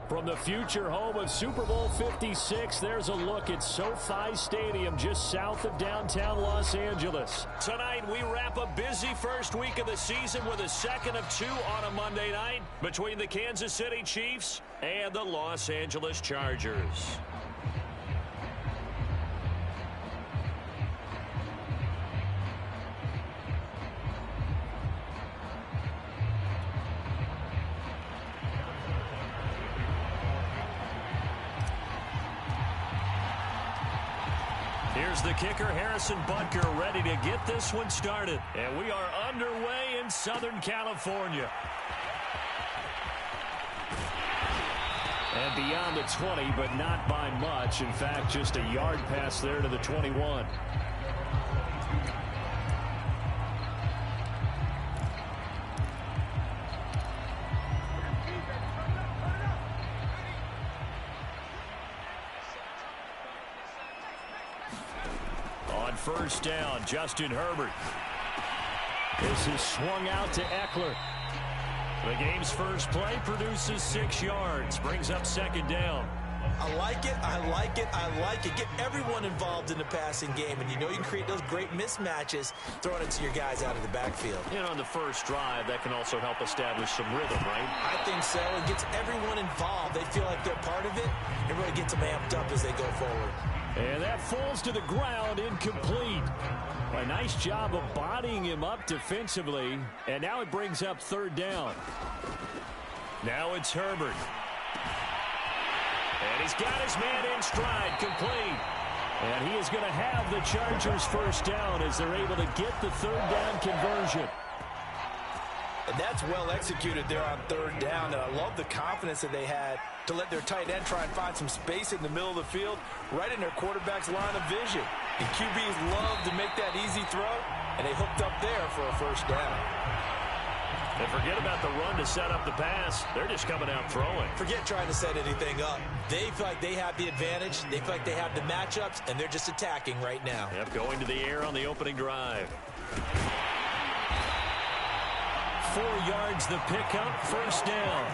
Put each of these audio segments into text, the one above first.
From the future home of Super Bowl 56, there's a look at SoFi Stadium just south of downtown Los Angeles. Tonight, we wrap a busy first week of the season with a second of two on a Monday night between the Kansas City Chiefs and the Los Angeles Chargers. Here's the kicker, Harrison Butker, ready to get this one started. And we are underway in Southern California. And beyond the 20, but not by much. In fact, just a yard pass there to the 21. First down, Justin Herbert. This is swung out to Eckler. The game's first play produces 6 yards, brings up second down. I like it, I like it, I like it. Get everyone involved in the passing game, and you know you can create those great mismatches throwing it to your guys out of the backfield. And on the first drive, that can also help establish some rhythm, right? I think so. It gets everyone involved. They feel like they're part of it. It really gets them amped up as they go forward. And that falls to the ground, incomplete. A nice job of bodying him up defensively. And now it brings up third down. Now it's Herbert. And he's got his man in stride, complete. And he is going to have the Chargers first down as they're able to get the third down conversion. And that's well executed there on third down. And I love the confidence that they had to let their tight end try and find some space in the middle of the field, right in their quarterback's line of vision. The QBs love to make that easy throw, and they hooked up there for a first down. And forget about the run to set up the pass. They're just coming out throwing. Forget trying to set anything up. They feel like they have the advantage. They feel like they have the matchups, and they're just attacking right now. Yep, going to the air on the opening drive. 4 yards the pickup, first down.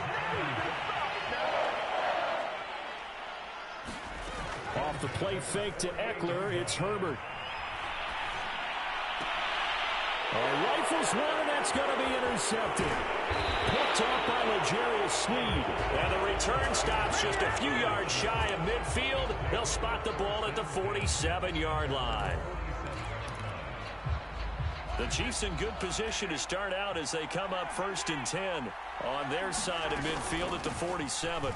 Off the play fake to Eckler, it's Herbert. Rifles one, and that's going to be intercepted. Picked up by L'Jarius Sneed. And the return stops just a few yards shy of midfield. They'll spot the ball at the 47-yard line. The Chiefs in good position to start out as they come up 1st and 10 on their side of midfield at the 47.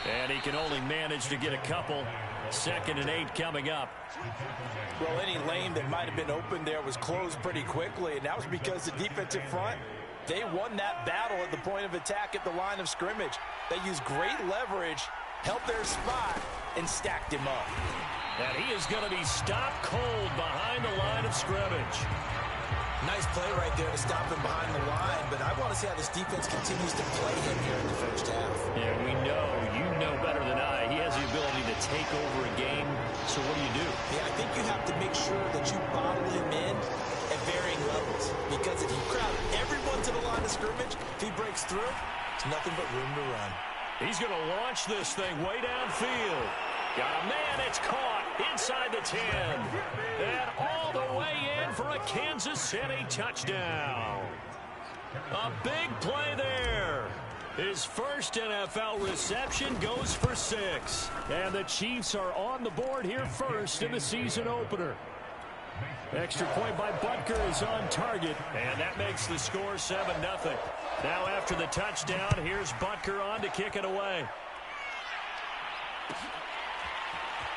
And he can only manage to get a couple. 2nd and 8 coming up. Well, any lane that might have been open there was closed pretty quickly, and that was because the defensive front, they won that battle at the point of attack at the line of scrimmage. They used great leverage, held their spot, and stacked him up. And he is going to be stopped cold behind the line of scrimmage. Nice play right there to stop him behind the line, but I want to see how this defense continues to play him here in the first half. Yeah, we know, you know better than I, he has the ability to take over a game, so what do? Yeah, I think you have to make sure that you bottle him in at varying levels, because if you crowd everyone to the line of scrimmage, if he breaks through, it's nothing but room to run. He's going to launch this thing way downfield. Got a man, it's caught inside the 10. And all the way in for a Kansas City touchdown. A big play there. His first NFL reception goes for 6. And the Chiefs are on the board here first in the season opener. Extra point by Butker is on target. And that makes the score 7-0. Now after the touchdown, here's Butker on to kick it away.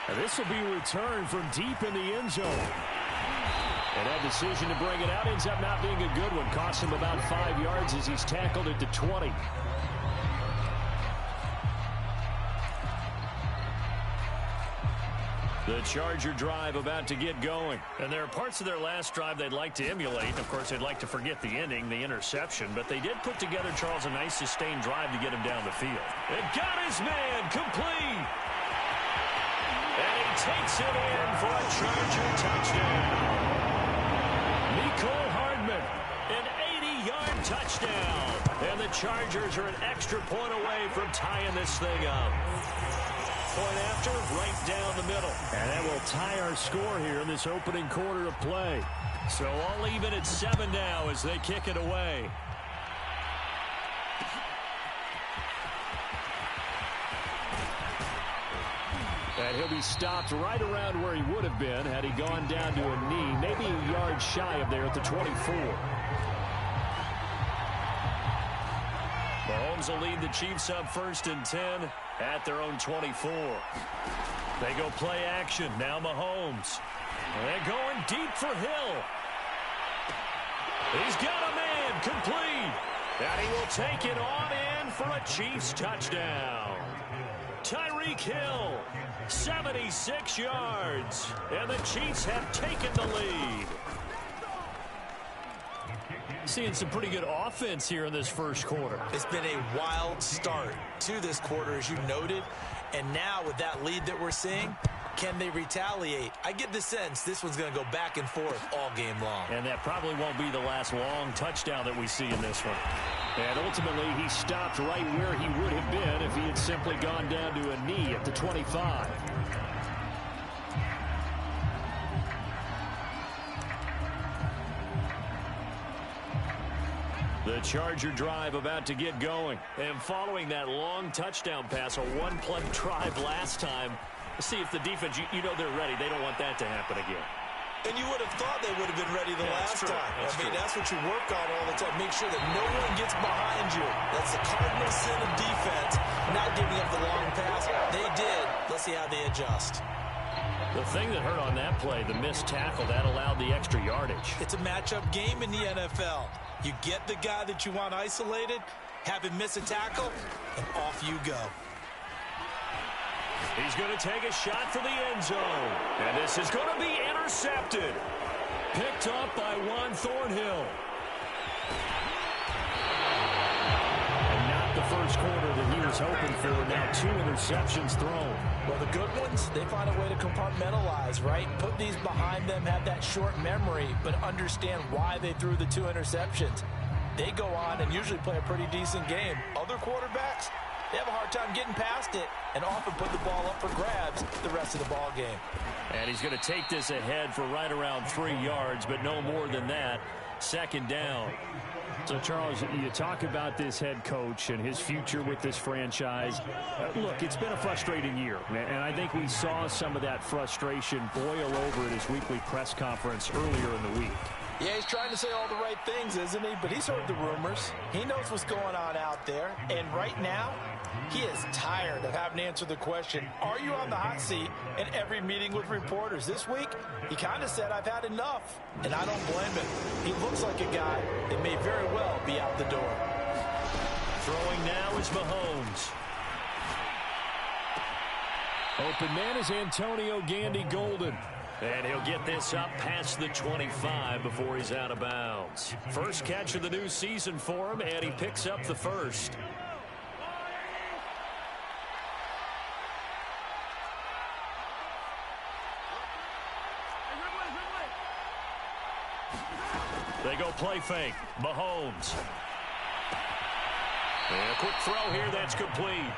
And this will be returned from deep in the end zone. And that decision to bring it out ends up not being a good one. Costs him about 5 yards as he's tackled at the 20. The Charger drive about to get going. And there are parts of their last drive they'd like to emulate. Of course, they'd like to forget the ending, the interception. But they did put together, Charles, a nice sustained drive to get him down the field. And got his man complete. And he takes it in for a Charger touchdown. Nicole Hardman, an 30-yard touchdown. And the Chargers are an extra point away from tying this thing up. Point after, right down the middle. And that will tie our score here in this opening quarter of play. So all even at 7 now as they kick it away. And he'll be stopped right around where he would have been had he gone down to a knee, maybe a yard shy of there at the 24. Mahomes will lead the Chiefs up 1st and 10 at their own 24. They go play action. Now Mahomes. They're going deep for Hill. He's got a man complete. And he will take it on in for a Chiefs touchdown. Tyreek Hill, 76 yards. And the Chiefs have taken the lead. Seeing some pretty good offense here in this first quarter. It's been a wild start to this quarter, as you noted. And now with that lead that we're seeing, can they retaliate? I get the sense this one's going to go back and forth all game long. And that probably won't be the last long touchdown that we see in this one. And ultimately, he stopped right where he would have been if he had simply gone down to a knee at the 25. The Charger drive about to get going. And following that long touchdown pass, a one-play drive last time, see if the defense, you know they're ready. They don't want that to happen again. And you would have thought they would have been ready the last time. That's what you work on all the time. Make sure that no one gets behind you. That's the cardinal sin of defense, not giving up the long pass. They did. Let's see how they adjust. The thing that hurt on that play, the missed tackle, that allowed the extra yardage. It's a matchup game in the NFL. You get the guy that you want isolated, have him miss a tackle, and off you go. He's going to take a shot for the end zone. And this is going to be intercepted. Picked up by Juan Thornhill. And not the first quarter that he was hoping for. Now 2 interceptions thrown. Well, the good ones, they find a way to compartmentalize, right? Put these behind them, have that short memory, but understand why they threw the 2 interceptions. They go on and usually play a pretty decent game. Other quarterbacks, they have a hard time getting past it and often put the ball up for grabs the rest of the ball game. And he's going to take this ahead for right around 3 yards, but no more than that. 2nd down. So, Charles, you talk about this head coach and his future with this franchise. Look, it's been a frustrating year, and I think we saw some of that frustration boil over at his weekly press conference earlier in the week. Yeah, he's trying to say all the right things, isn't he? But he's heard the rumors. He knows what's going on out there. And right now, he is tired of having to answer the question, are you on the hot seat in every meeting with reporters? This week, he kind of said, I've had enough. And I don't blame him. He looks like a guy that may very well be out the door. Throwing now is Mahomes. Open man is Antonio Gandy-Golden. And he'll get this up past the 25 before he's out of bounds. First catch of the new season for him, and he picks up the first. They go play fake. Mahomes. And a quick throw here, that's complete.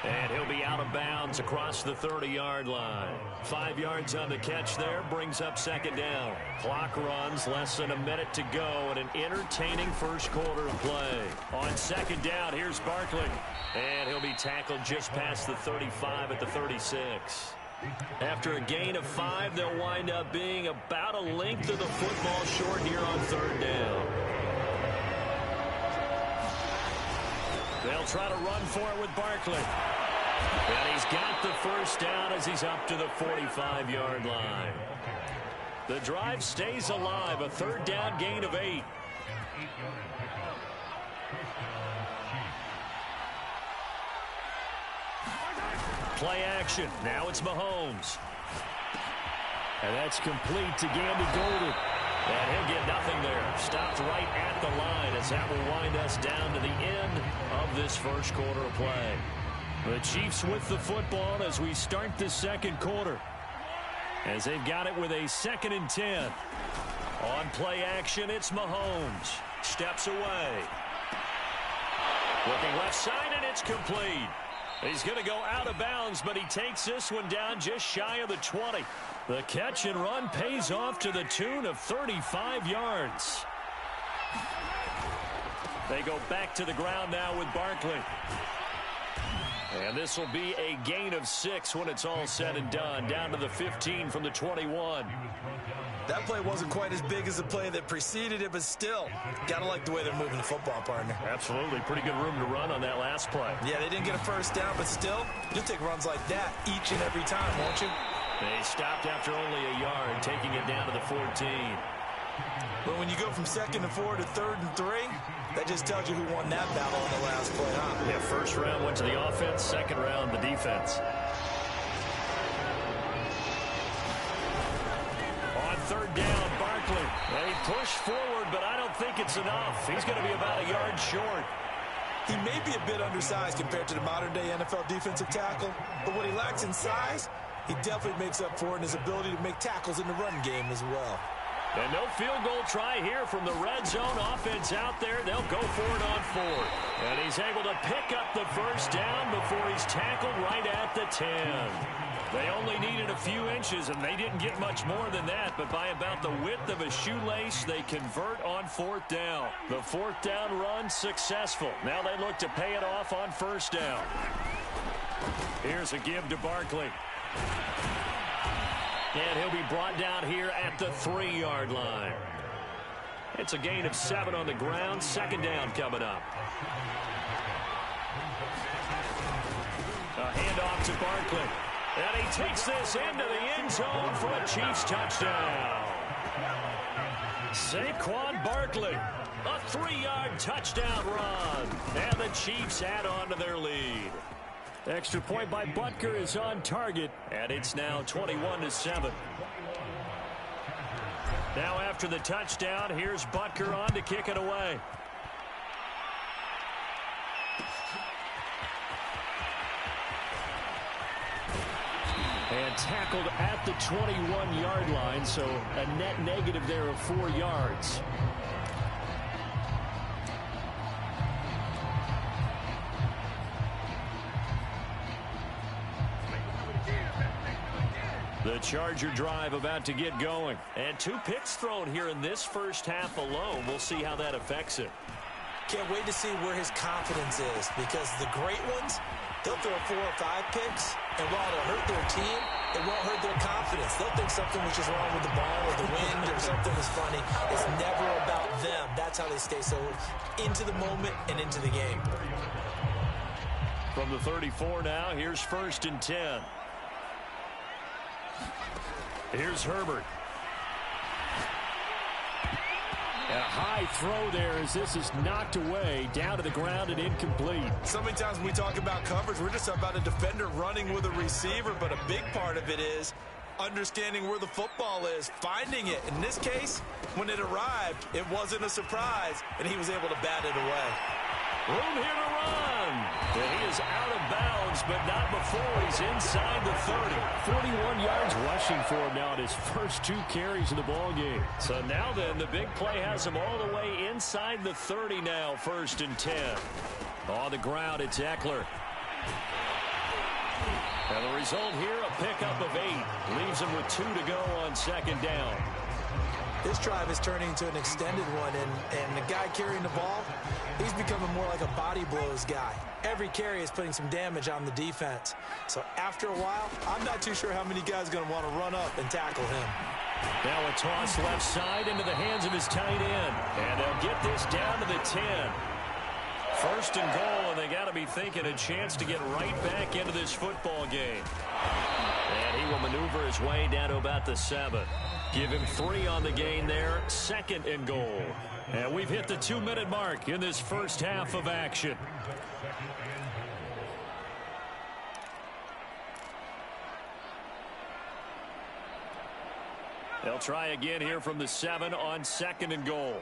And he'll be out of bounds across the 30-yard line. 5 yards on the catch there, brings up 2nd down. Clock runs, less than a minute to go, and an entertaining first quarter of play. On 2nd down, here's Barkley. And he'll be tackled just past the 35 at the 36. After a gain of 5, they'll wind up being about a length of the football short here on 3rd down. They'll try to run for it with Barkley. And he's got the first down as he's up to the 45-yard line. The drive stays alive, a 3rd down gain of 8. Play action. Now it's Mahomes. And that's complete to Gandy-Golden. And he'll get nothing there. Stopped right at the line as that will wind us down to the end of this first quarter of play. The Chiefs with the football as we start the 2nd quarter. As they've got it with a 2nd and 10. On play action, it's Mahomes. steps away. Looking left side, and it's complete. He's going to go out of bounds, but he takes this one down just shy of the 20. The catch and run pays off to the tune of 35 yards. They go back to the ground now with Barkley. And this will be a gain of 6 when it's all said and done. Down to the 15 from the 21. That play wasn't quite as big as the play that preceded it, but still, got to like the way they're moving the football, partner. Absolutely. Pretty good room to run on that last play. Yeah, they didn't get a first down, but still, you'll take runs like that each and every time, won't you? They stopped after only a yard, taking it down to the 14. But when you go from 2nd and 4 to 3rd and 3, that just tells you who won that battle on the last play, huh? Yeah, first round went to the offense, second round the defense. On 3rd down, Barkley. They push forward, but I don't think it's enough. He's going to be about a yard short. He may be a bit undersized compared to the modern-day NFL defensive tackle, but what he lacks in size, he definitely makes up for in his ability to make tackles in the run game as well. And no field goal try here from the red zone. Offense out there. They'll go for it on 4th. And he's able to pick up the first down before he's tackled right at the 10. They only needed a few inches, and they didn't get much more than that. But by about the width of a shoelace, they convert on 4th down. The 4th down run successful. Now they look to pay it off on 1st down. Here's a give to Barkley. And he'll be brought down here at the 3-yard line. It's a gain of 7 on the ground. 2nd down coming up. A handoff to Barkley. And he takes this into the end zone for a Chiefs touchdown. Saquon Barkley, a 3-yard touchdown run. And the Chiefs add on to their lead. Extra point by Butker is on target, and it's now 21-7. Now after the touchdown, here's Butker on to kick it away. And tackled at the 21-yard line, so a net negative there of 4 yards. The Charger drive about to get going. And 2 picks thrown here in this first half alone. We'll see how that affects it. Can't wait to see where his confidence is, because the great ones, they'll throw 4 or 5 picks, and while it'll hurt their team, it won't hurt their confidence. They'll think something was just wrong with the ball or the wind or something was funny. It's never about them. That's how they stay so into the moment and into the game. From the 34 now, here's 1st and 10. Here's Herbert. A high throw there as this is knocked away, down to the ground and incomplete. So many times when we talk about coverage, we're just about a defender running with a receiver, but a big part of it is understanding where the football is, finding it. In this case, when it arrived, it wasn't a surprise, and he was able to bat it away. Room here to run. And he is out of bounds, but not before he's inside the 30. 41 yards rushing for him now at his first 2 carries of the ball game. So now then, the big play has him all the way inside the 30 now, 1st and 10. On the ground, it's Eckler. And the result here, a pickup of 8. Leaves him with 2 to go on 2nd down. This drive is turning into an extended one, and the guy carrying the ball, he's becoming more like a body blows guy. Every carry is putting some damage on the defense. So after a while, I'm not too sure how many guys are going to want to run up and tackle him. Now a toss left side into the hands of his tight end. And they'll get this down to the 10. 1st and goal, and they got to be thinking a chance to get right back into this football game. And he will maneuver his way down to about the 7. Give him 3 on the gain there. 2nd and goal. And we've hit the 2-minute mark in this first half of action. They'll try again here from the 7 on 2nd and goal.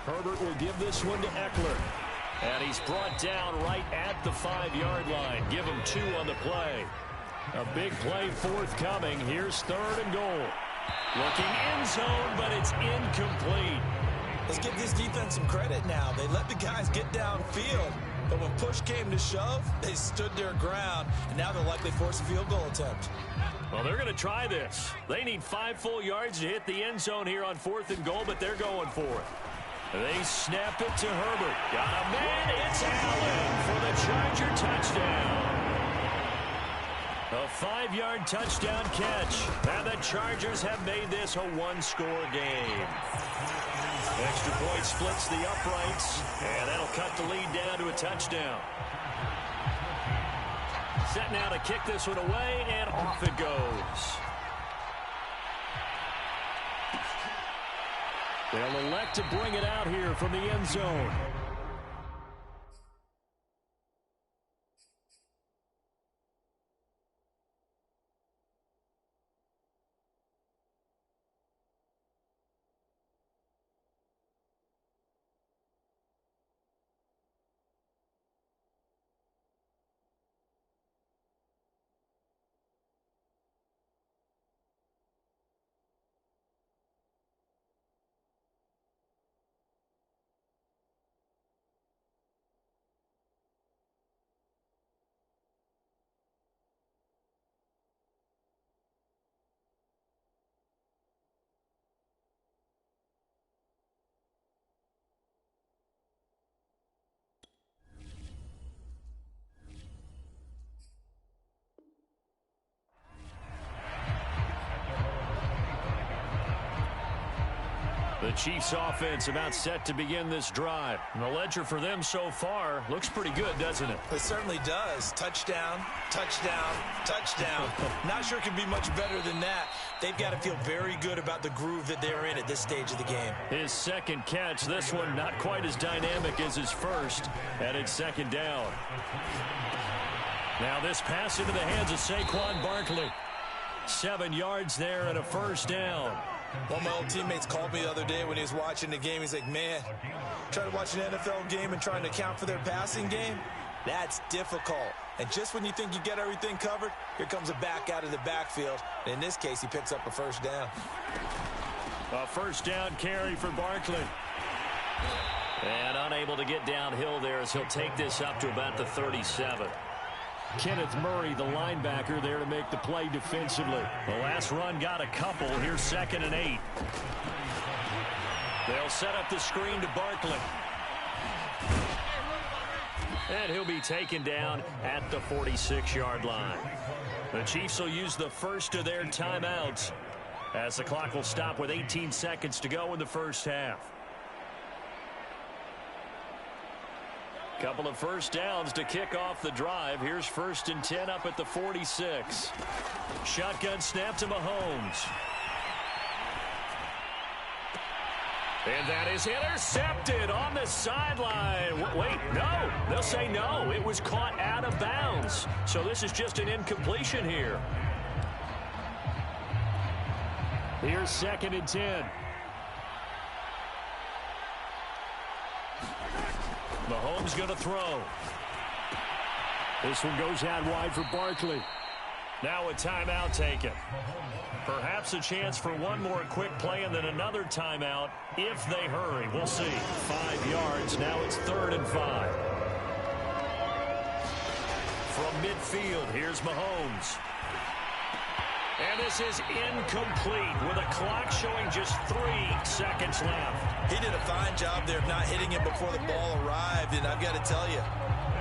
Herbert will give this one to Eckler. And he's brought down right at the 5-yard line. Give him 2 on the play. A big play forthcoming. Here's 3rd and goal. Looking end zone, but it's incomplete. Let's give this defense some credit now. They let the guys get downfield, but when push came to shove, they stood their ground, and now they'll likely force a field goal attempt. Well, they're going to try this. They need 5 full yards to hit the end zone here on 4th and goal, but they're going for it. They snap it to Herbert. Got a man. It's Allen for the Charger touchdown. A 5-yard touchdown catch. And the Chargers have made this a 1-score game. Extra point splits the uprights, and that'll cut the lead down to a touchdown. Set now to kick this one away, and off it goes. They'll elect to bring it out here from the end zone. The Chiefs offense about set to begin this drive. And the ledger for them so far looks pretty good, doesn't it? It certainly does. Touchdown, touchdown, touchdown. Not sure it can be much better than that. They've got to feel very good about the groove that they're in at this stage of the game. His second catch, this one not quite as dynamic as his first, and it's 2nd down. Now this pass into the hands of Saquon Barkley. 7 yards there and a 1st down. One of my old teammates called me the other day when he was watching the game. He's like, man, trying to watch an NFL game and trying to account for their passing game, that's difficult. And just when you think you get everything covered, here comes a back out of the backfield. And in this case, he picks up a 1st down. A 1st down carry for Barkley. And unable to get downhill there as he'll take this up to about the 37. Kenneth Murray, the linebacker, there to make the play defensively. The last run got a couple. Here's 2nd and 8. They'll set up the screen to Barkley. And he'll be taken down at the 46-yard line. The Chiefs will use the first of their timeouts as the clock will stop with 18 seconds to go in the first half. Couple of 1st downs to kick off the drive. Here's 1st and 10 up at the 46. Shotgun snap to Mahomes. And that is intercepted on the sideline. Wait, no. They'll say no. It was caught out of bounds. So this is just an incompletion here. Here's 2nd and 10. Mahomes going to throw. This one goes out wide for Barkley. Now a timeout taken. Perhaps a chance for one more quick play and then another timeout if they hurry. We'll see. 5 yards. Now it's 3rd and 5. From midfield, here's Mahomes. And this is incomplete with a clock showing just 3 seconds left. He did a fine job there of not hitting it before the ball arrived, and I've got to tell you,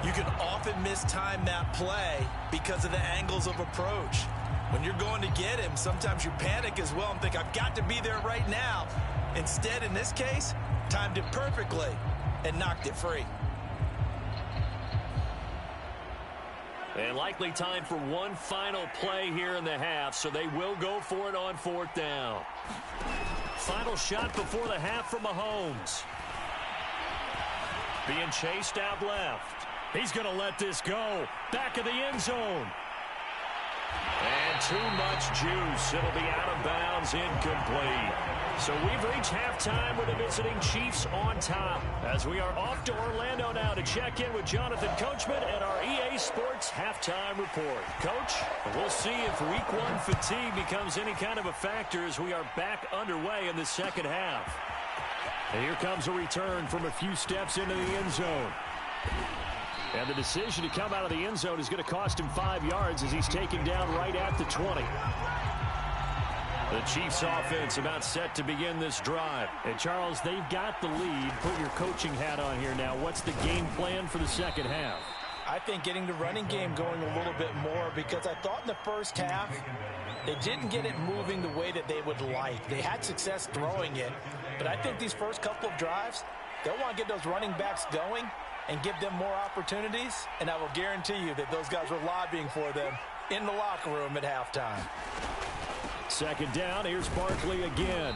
you can often mistime that play because of the angles of approach. When you're going to get him, sometimes you panic as well and think, I've got to be there right now. Instead, in this case, timed it perfectly and knocked it free. And likely time for one final play here in the half, so they will go for it on 4th down. Final shot before the half from Mahomes. Being chased out left. He's going to let this go. Back of the end zone. And too much juice. It'll be out of bounds, incomplete. So we've reached halftime with the visiting Chiefs on top. As we are off to Orlando now to check in with Jonathan Coachman and our EA Sports halftime report. Coach, we'll see if week one fatigue becomes any kind of a factor as we are back underway in the second half. And here comes a return from a few steps into the end zone. And the decision to come out of the end zone is going to cost him 5 yards as he's taken down right at the 20. The Chiefs offense about set to begin this drive. And Charles, they've got the lead. Put your coaching hat on here now. What's the game plan for the second half? I think getting the running game going a little bit more, because I thought in the first half they didn't get it moving the way that they would like. They had success throwing it, but I think these first couple of drives, they'll want to get those running backs going and give them more opportunities, and I will guarantee you that those guys were lobbying for them in the locker room at halftime. Second down, here's Barkley again.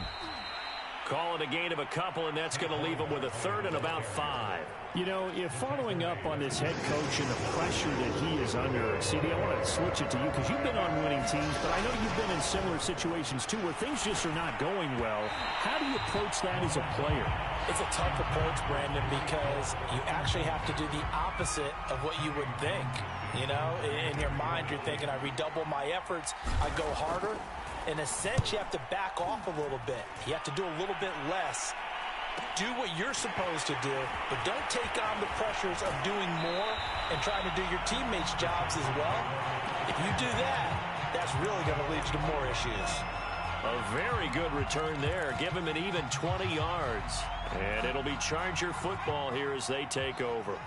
Call it a gain of a couple, and that's going to leave him with a third and about 5. You know, if following up on this head coach and the pressure that he is under, CD, I want to switch it to you because you've been on winning teams, but I know you've been in similar situations too where things just are not going well. How do you approach that as a player? It's a tough approach, Brandon, because you actually have to do the opposite of what you would think. You know, in your mind, you're thinking, I redouble my efforts, I go harder. In a sense, you have to back off a little bit. You have to do a little bit less. Do what you're supposed to do, but don't take on the pressures of doing more and trying to do your teammates' jobs as well. If you do that, that's really going to lead you to more issues. A very good return there. Give him an even 20 yards. And it'll be Charger football here as they take over.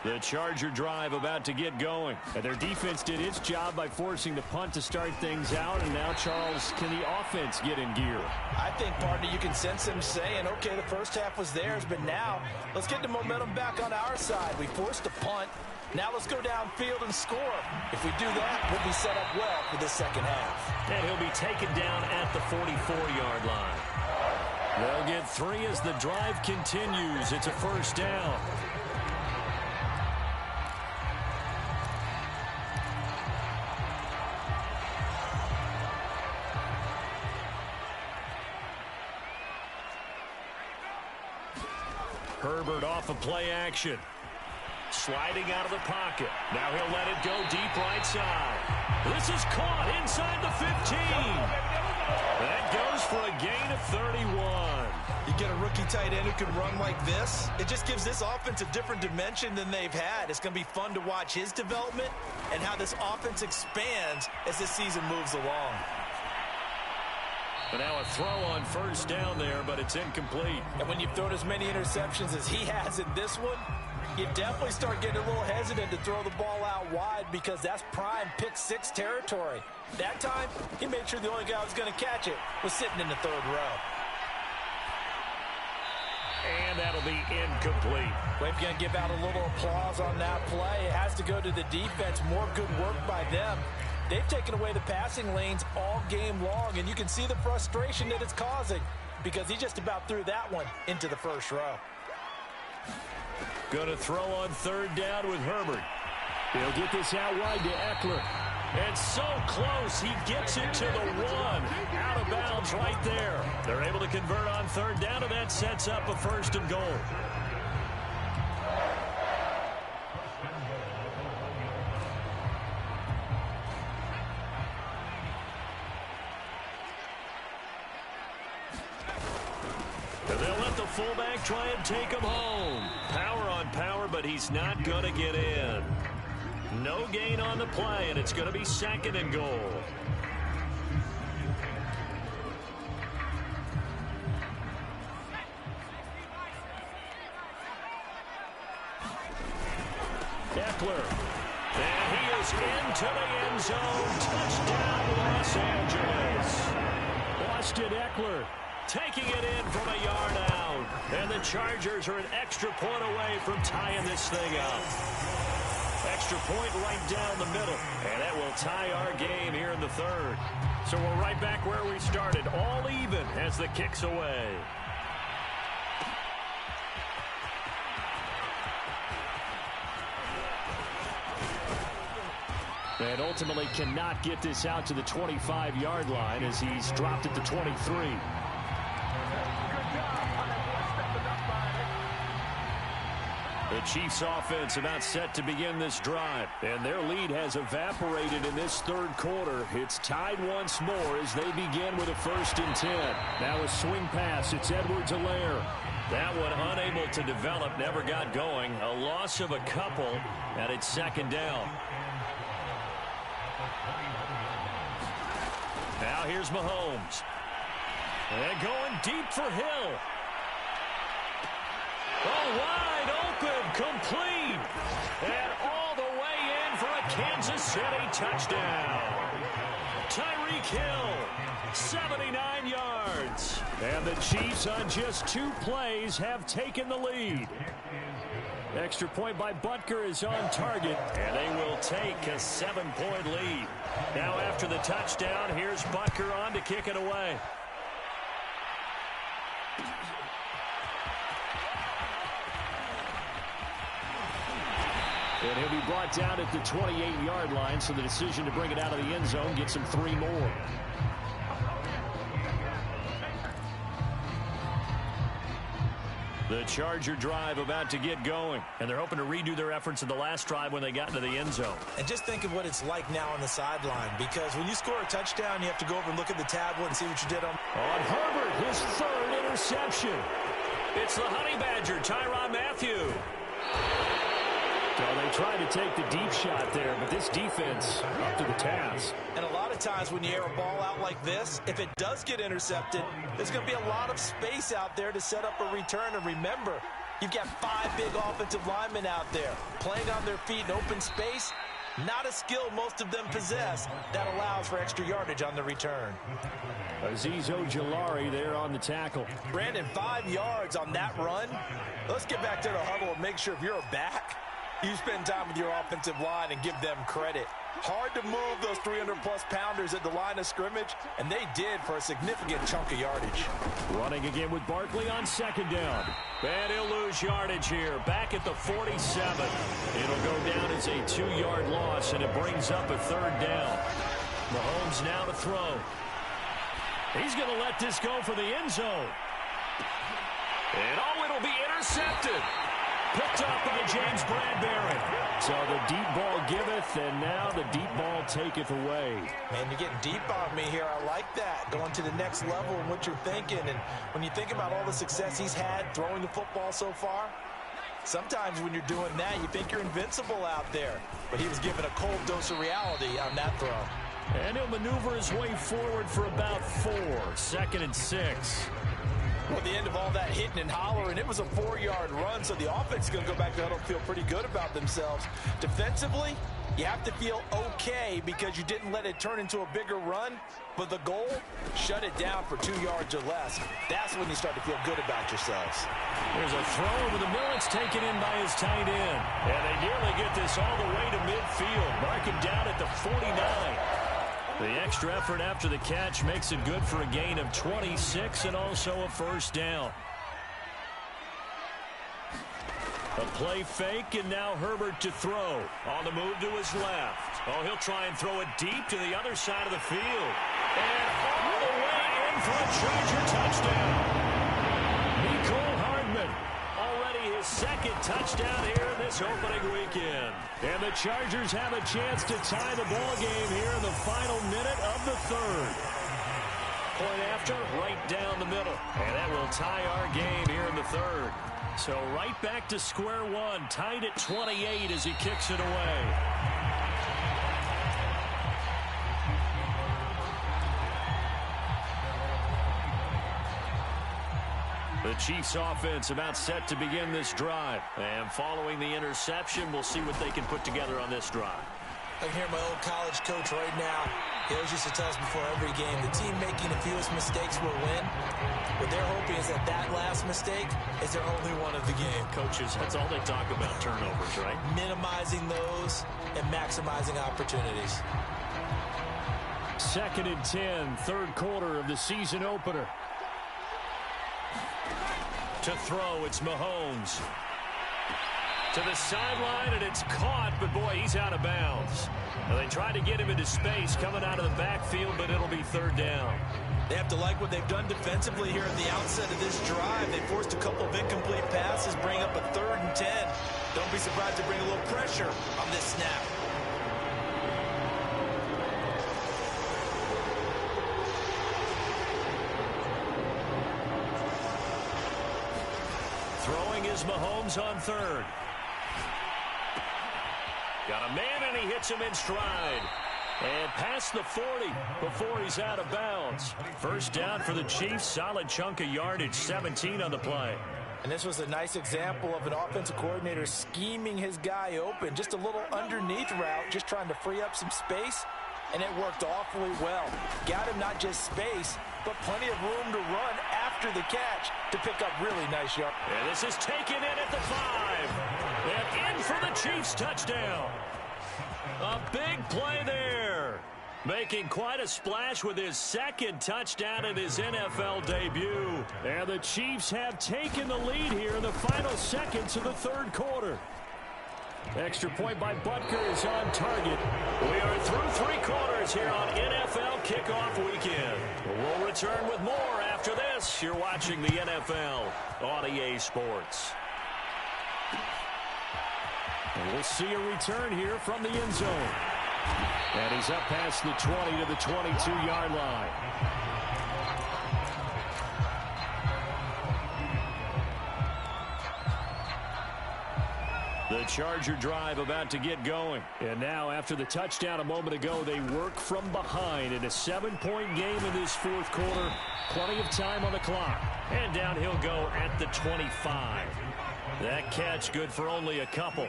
The Charger drive about to get going. And their defense did its job by forcing the punt to start things out. And now, Charles, can the offense get in gear? I think, partner, you can sense them saying, okay, the first half was theirs, but now let's get the momentum back on our side. We forced a punt. Now let's go downfield and score. If we do that, we'll be set up well for the second half. And he'll be taken down at the 44-yard line. They'll get 3 as the drive continues. It's a first down. Herbert off of play action. Sliding out of the pocket. Now he'll let it go deep right side. This is caught inside the 15. That goes for a gain of 31. You get a rookie tight end who can run like this, it just gives this offense a different dimension than they've had. It's going to be fun to watch his development and how this offense expands as this season moves along. But now a throw on first down there, but it's incomplete. And when you've thrown as many interceptions as he has in this one, you definitely start getting a little hesitant to throw the ball out wide because that's prime pick 6 territory. That time, he made sure the only guy who was going to catch it was sitting in the third row. And that'll be incomplete. We're going to give out a little applause on that play. It has to go to the defense. More good work by them. They've taken away the passing lanes all game long, and you can see the frustration that it's causing because he just about threw that one into the first row. Going to throw on third down with Herbert. He'll get this out wide to Eckler. And so close, he gets it to the 1. Out of bounds right there. They're able to convert on third down, and that sets up a first and goal. They'll let the fullback try and take him home. Power on power, but he's not going to get in. No gain on the play, and it's going to be second and goal. Eckler. And he is into the end zone. Touchdown, Los Angeles. Austin Eckler taking it in from a yard out. And the Chargers are an extra point away from tying this thing up. Extra point right down the middle. And that will tie our game here in the third. So we're right back where we started. All even as the kick's away. And ultimately cannot get this out to the 25-yard line as he's dropped at the 23. The Chiefs offense about set to begin this drive, and their lead has evaporated in this third quarter. It's tied once more as they begin with a 1st and 10. Now a swing pass. It's Edwards-Helaire. That one unable to develop, never got going. A loss of a couple, and it's 2nd down. Now here's Mahomes. And going deep for Hill. Oh, wide open, complete. And all the way in for a Kansas City touchdown. Tyreek Hill, 79 yards. And the Chiefs on just 2 plays have taken the lead. Extra point by Butker is on target, and they will take a 7-point lead. Now after the touchdown, here's Butker on to kick it away. And he'll be brought down at the 28-yard line, so the decision to bring it out of the end zone gets him 3 more. The Charger drive about to get going, and they're hoping to redo their efforts in the last drive when they got into the end zone. And just think of what it's like now on the sideline, because when you score a touchdown, you have to go over and look at the tablet and see what you did on Herbert, his 3rd interception. It's the Honey Badger, Tyrann Mathieu. So they tried to take the deep shot there, but this defense up to the task. And a lot of times when you air a ball out like this, if it does get intercepted, there's going to be a lot of space out there to set up a return. And remember, you've got 5 big offensive linemen out there playing on their feet in open space. Not a skill most of them possess that allows for extra yardage on the return. Azeez Ojulari there on the tackle. Brandon, 5 yards on that run. Let's get back to the huddle and make sure if you're a back, you spend time with your offensive line and give them credit. Hard to move those 300-plus pounders at the line of scrimmage, and they did for a significant chunk of yardage. Running again with Barkley on 2nd down. And he'll lose yardage here, back at the 47. It'll go down as a 2-yard loss, and it brings up a 3rd down. Mahomes now to throw. He's going to let this go for the end zone. And it'll be intercepted. Picked up by James Bradbury. So the deep ball giveth, and now the deep ball taketh away. Man, you're getting deep on me here. I like that. Going to the next level in what you're thinking. And when you think about all the success he's had throwing the football so far, sometimes when you're doing that, you think you're invincible out there. But he was given a cold dose of reality on that throw. And he'll maneuver his way forward for about 4. 2nd and 6. Well, at the end of all that hitting and hollering, it was a 4-yard run, so the offense is going to go back to huddle and feel pretty good about themselves. Defensively, you have to feel okay because you didn't let it turn into a bigger run, but the goal, shut it down for 2 yards or less. That's when you start to feel good about yourselves. There's a throw over the middle. It's taken in by his tight end. And they nearly get this all the way to midfield. Mark him down at the 49. The extra effort after the catch makes it good for a gain of 26 and also a 1st down. A play fake, and now Herbert to throw. On the move to his left. Oh, he'll try and throw it deep to the other side of the field. And all the way in for a Charger touchdown. Mecole Hardman. Already his 2nd touchdown here in this opening weekend. And the Chargers have a chance to tie the ball game here in the final minute of the 3rd. Point after, right down the middle. And that will tie our game here in the 3rd. So right back to square one, tied at 28 as he kicks it away. The Chiefs offense about set to begin this drive. And following the interception, we'll see what they can put together on this drive. I can hear my old college coach right now. He always used to tell us before every game, the team making the fewest mistakes will win. What they're hoping is that that last mistake is their only one of the game. Coaches, that's all they talk about, turnovers, right? Minimizing those and maximizing opportunities. 2nd and 10, 3rd quarter of the season opener. To throw, it's Mahomes. To the sideline, and it's caught, but boy, he's out of bounds. Well, they tried to get him into space coming out of the backfield, but it'll be third down. They have to like what they've done defensively here at the outset of this drive. They forced a couple of incomplete passes, bring up a 3rd and 10. Don't be surprised to bring a little pressure on this snap. Throwing is Mahomes on 3rd. Got a man, and he hits him in stride. And past the 40 before he's out of bounds. First down for the Chiefs. Solid chunk of yardage, 17 on the play. And this was a nice example of an offensive coordinator scheming his guy open. Just a little underneath route, just trying to free up some space. And it worked awfully well. Got him not just space, but plenty of room to run after the catch to pick up really nice yards. And this is taken in at the 5. And in for the Chiefs touchdown. A big play there. Making quite a splash with his 2nd touchdown in his NFL debut. And the Chiefs have taken the lead here in the final seconds of the 3rd quarter. Extra point by Butker is on target. We are through 3 quarters here on NFL Kickoff Weekend. We'll return with more after this. You're watching the NFL on EA Sports. And we'll see a return here from the end zone. And he's up past the 20 to the 22-yard line. The Charger drive about to get going. And now, after the touchdown a moment ago, they work from behind in a 7-point game in this 4th quarter. Plenty of time on the clock. And down he'll go at the 25. That catch good for only a couple.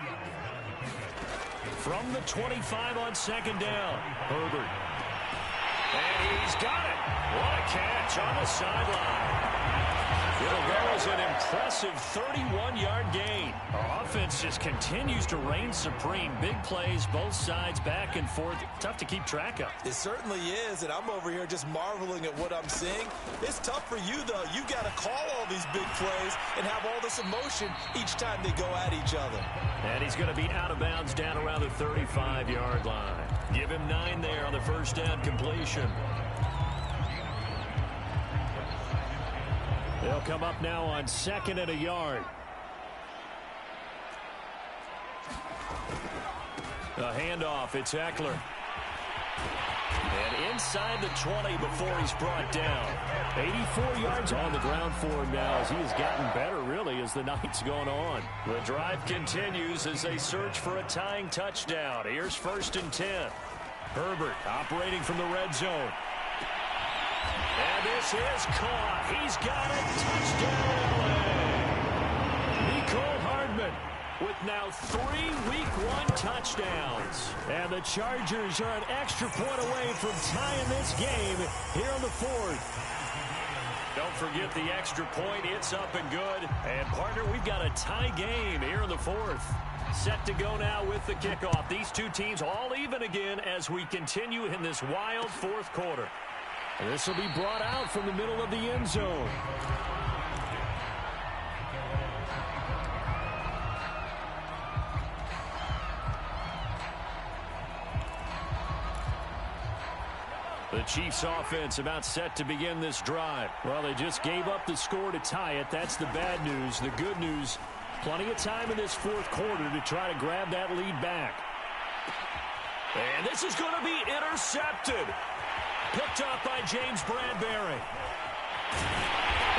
From the 25 on 2nd down, Herbert. And he's got it. What a catch on the sideline. It'll go as an impressive 31-yard gain. Our offense just continues to reign supreme. Big plays, both sides, back and forth. Tough to keep track of. It certainly is, and I'm over here just marveling at what I'm seeing. It's tough for you, though. You've got to call all these big plays and have all this emotion each time they go at each other. And he's going to be out of bounds down around the 35-yard line. Give him 9 there on the first down completion. They'll come up now on 2nd and a yard. A handoff, it's Eckler. And inside the 20 before he's brought down. 84 yards on the ground for him now as he has gotten better, really, as the night's gone on. The drive continues as they search for a tying touchdown. Here's 1st and 10. Herbert operating from the red zone. And this is caught. He's got a touchdown. Nicole Hardman with now 3 Week 1 touchdowns. And the Chargers are an extra point away from tying this game here on the 4th. Don't forget the extra point. It's up and good. And, partner, we've got a tie game here in the 4th. Set to go now with the kickoff. These two teams all even again as we continue in this wild 4th quarter. And this will be brought out from the middle of the end zone. The Chiefs offense about set to begin this drive. Well, they just gave up the score to tie it. That's the bad news. The good news, plenty of time in this 4th quarter to try to grab that lead back. And this is going to be intercepted. Picked up by James Bradbury.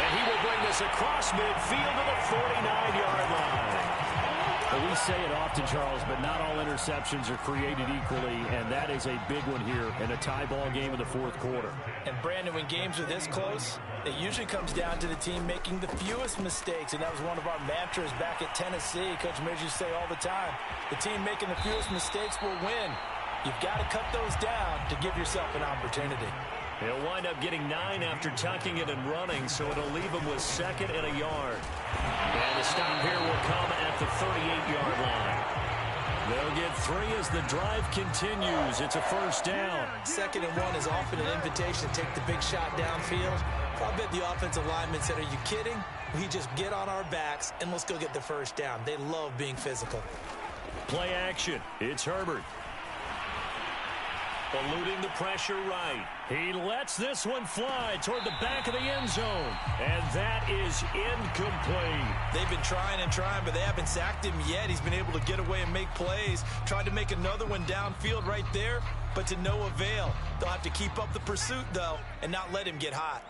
And he will bring this across midfield to the 49-yard line. Well, we say it often, Charles, but not all interceptions are created equally, and that is a big one here in a tie ball game in the 4th quarter. And, Brandon, when games are this close, it usually comes down to the team making the fewest mistakes, and that was one of our mantras back at Tennessee. Coach Mears used to say all the time, the team making the fewest mistakes will win. You've got to cut those down to give yourself an opportunity. He'll wind up getting 9 after tucking it and running, so it'll leave him with 2nd and a yard. And the stop here will come at the 38-yard line. They'll get 3 as the drive continues. It's a first down. 2nd and 1 is often an invitation to take the big shot downfield. I bet the offensive lineman said, are you kidding? We just get on our backs and let's go get the first down. They love being physical. Play action. It's Herbert. Eluding the pressure right. He lets this one fly toward the back of the end zone. And that is incomplete. They've been trying and trying, but they haven't sacked him yet. He's been able to get away and make plays. Tried to make another one downfield right there, but to no avail. They'll have to keep up the pursuit, though, and not let him get hot.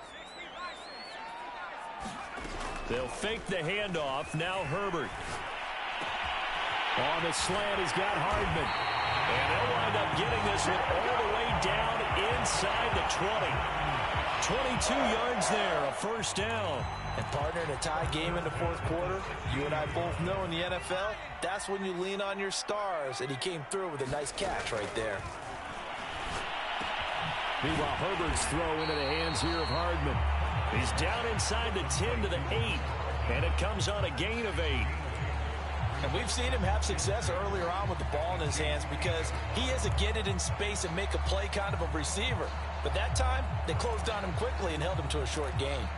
They'll fake the handoff. Now Herbert. On the slant, he's got Hardman. And they'll wind up getting this one all the way down inside the 20. 22 yards there, a first down. And partner, in a tie game in the fourth quarter, you and I both know in the NFL, that's when you lean on your stars. And he came through with a nice catch right there. Meanwhile, Herbert's throw into the hands here of Hardman. He's down inside the 10 to the 8. And it comes on a gain of 8. And we've seen him have success earlier on with the ball in his hands because he is a get it in space and make a play kind of a receiver. But that time, they closed on him quickly and held him to a short gain.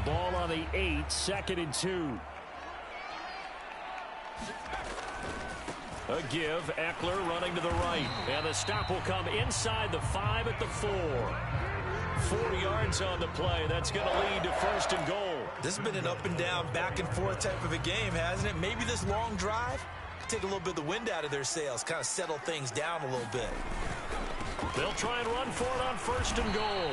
Ball on the 8, 2nd and 2. A give, Eckler running to the right. And the stop will come inside the 5 at the 4. 4 yards on the play. That's going to lead to 1st and goal. This has been an up and down, back and forth type of a game, hasn't it? Maybe this long drive could take a little bit of the wind out of their sails, kind of settle things down a little bit. They'll try and run for it on 1st and goal.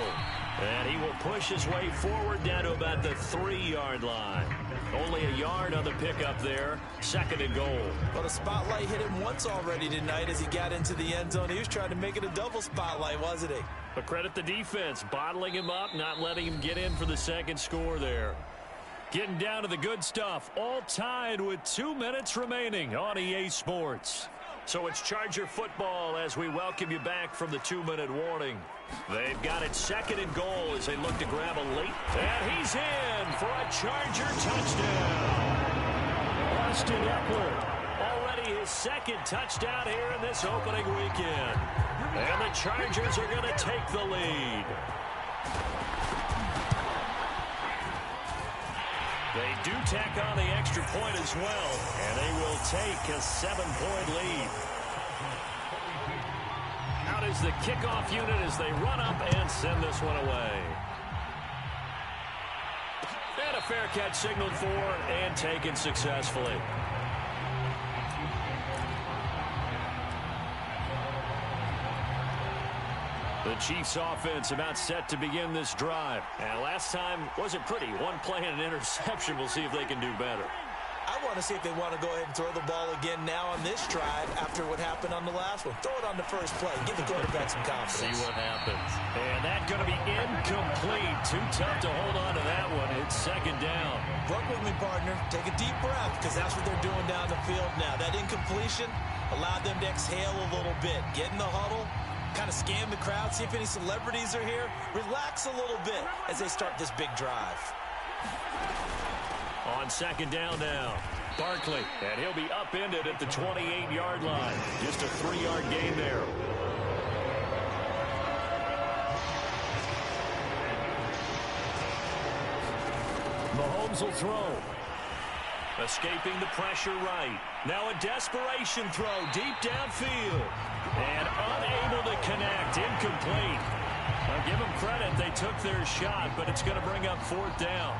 And he will push his way forward down to about the 3-yard line. Only a yard on the pickup there. 2nd and goal. Well, the spotlight hit him once already tonight as he got into the end zone. He was trying to make it a double spotlight, wasn't he? But credit the defense, bottling him up, not letting him get in for the 2nd score there. Getting down to the good stuff. All tied with 2 minutes remaining on EA Sports. So it's Charger football as we welcome you back from the 2-minute warning. They've got it 2nd and goal as they look to grab a late. And he's in for a Charger touchdown. Austin Eckler. Already his 2nd touchdown here in this opening weekend. And the Chargers are going to take the lead. They do tack on the extra point as well, and they will take a 7-point lead. Out is the kickoff unit as they run up and send this one away. And a fair catch signaled for and taken successfully. The Chiefs offense about set to begin this drive. And last time wasn't pretty. One play and an interception. We'll see if they can do better. I want to see if they want to go ahead and throw the ball again now on this drive after what happened on the last one. Throw it on the first play. Give the quarterback some confidence. See what happens. And that's going to be incomplete. Too tough to hold on to that one. It's 2nd down. Work with me, partner. Take a deep breath because that's what they're doing down the field now. That incompletion allowed them to exhale a little bit. Get in the huddle. Kind of scan the crowd, see if any celebrities are here. Relax a little bit as they start this big drive. On 2nd down now, Barkley, and he'll be upended at the 28-yard line. Just a 3-yard gain there. Mahomes will throw. Escaping the pressure right. Now a desperation throw deep downfield. And unable to connect. Incomplete. I'll give them credit. They took their shot, but it's going to bring up 4th down.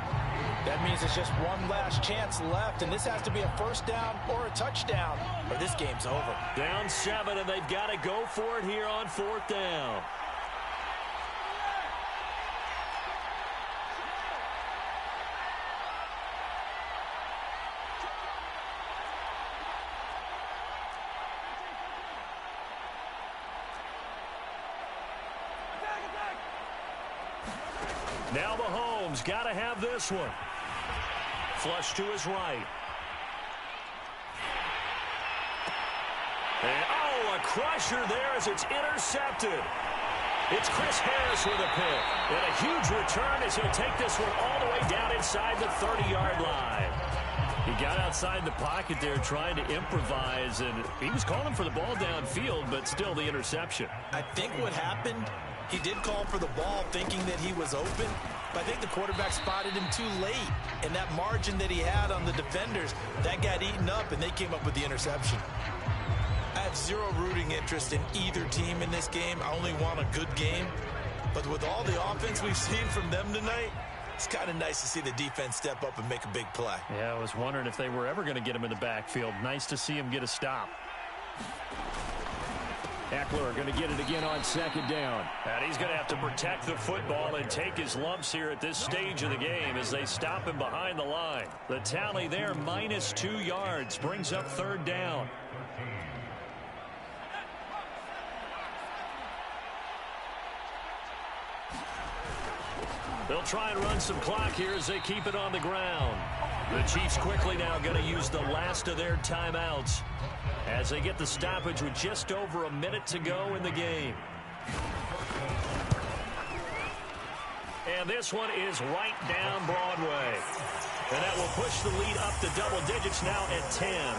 That means it's just one last chance left, and this has to be a 1st down or a touchdown, or this game's over. Down 7, and they've got to go for it here on 4th down. Now Mahomes got to have this one. Flush to his right. And, oh, a crusher there as it's intercepted. It's Chris Harris with a pick. And a huge return as he'll take this one all the way down inside the 30-yard line. He got outside the pocket there trying to improvise, and he was calling for the ball downfield, but still the interception. I think what happened, he did call for the ball thinking that he was open, But I think the quarterback spotted him too late. And that margin that he had on the defenders, that got eaten up, and they came up with the interception. I have zero rooting interest in either team in this game. I only want a good game. But with all the offense we've seen from them tonight, it's kind of nice to see the defense step up and make a big play. Yeah, I was wondering if they were ever going to get him in the backfield. Nice to see him get a stop. Eckler going to get it again on second down. And he's going to have to protect the football and take his lumps here at this stage of the game as they stop him behind the line. The tally there, -2 yards, brings up third down. They'll try and run some clock here as they keep it on the ground. The Chiefs quickly now going to use the last of their timeouts as they get the stoppage with just over a minute to go in the game. And this one is right down Broadway. And that will push the lead up to double digits now at 10.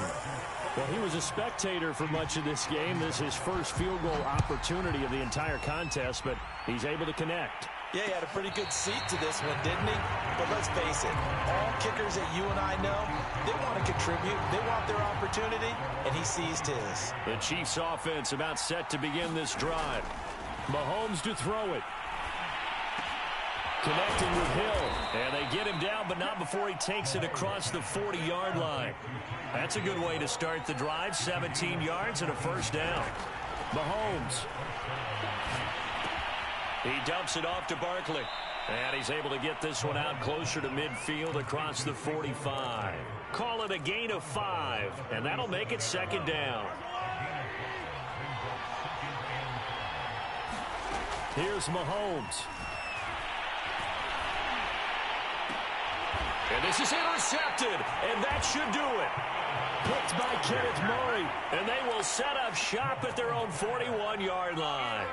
Well, he was a spectator for much of this game. This is his first field goal opportunity of the entire contest, but he's able to connect. Yeah, he had a pretty good seat to this one, didn't he? But let's face it, all kickers that you and I know, they want to contribute. They want their opportunity, and he seized his. The Chiefs offense about set to begin this drive. Mahomes to throw it. Connecting with Hill. And they get him down, but not before he takes it across the 40-yard line. That's a good way to start the drive. 17 yards and a first down. Mahomes. He dumps it off to Barkley. And he's able to get this one out closer to midfield across the 45. Call it a gain of 5, and that'll make it second down. Here's Mahomes. And this is intercepted, and that should do it. Picked by Kenneth Murray. And they will set up shop at their own 41-yard line.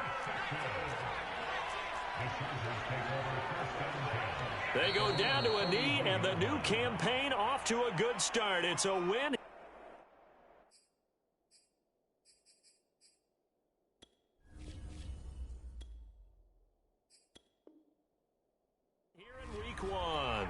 They go down to a knee, and the new campaign off to a good start. It's a win. Here in week 1.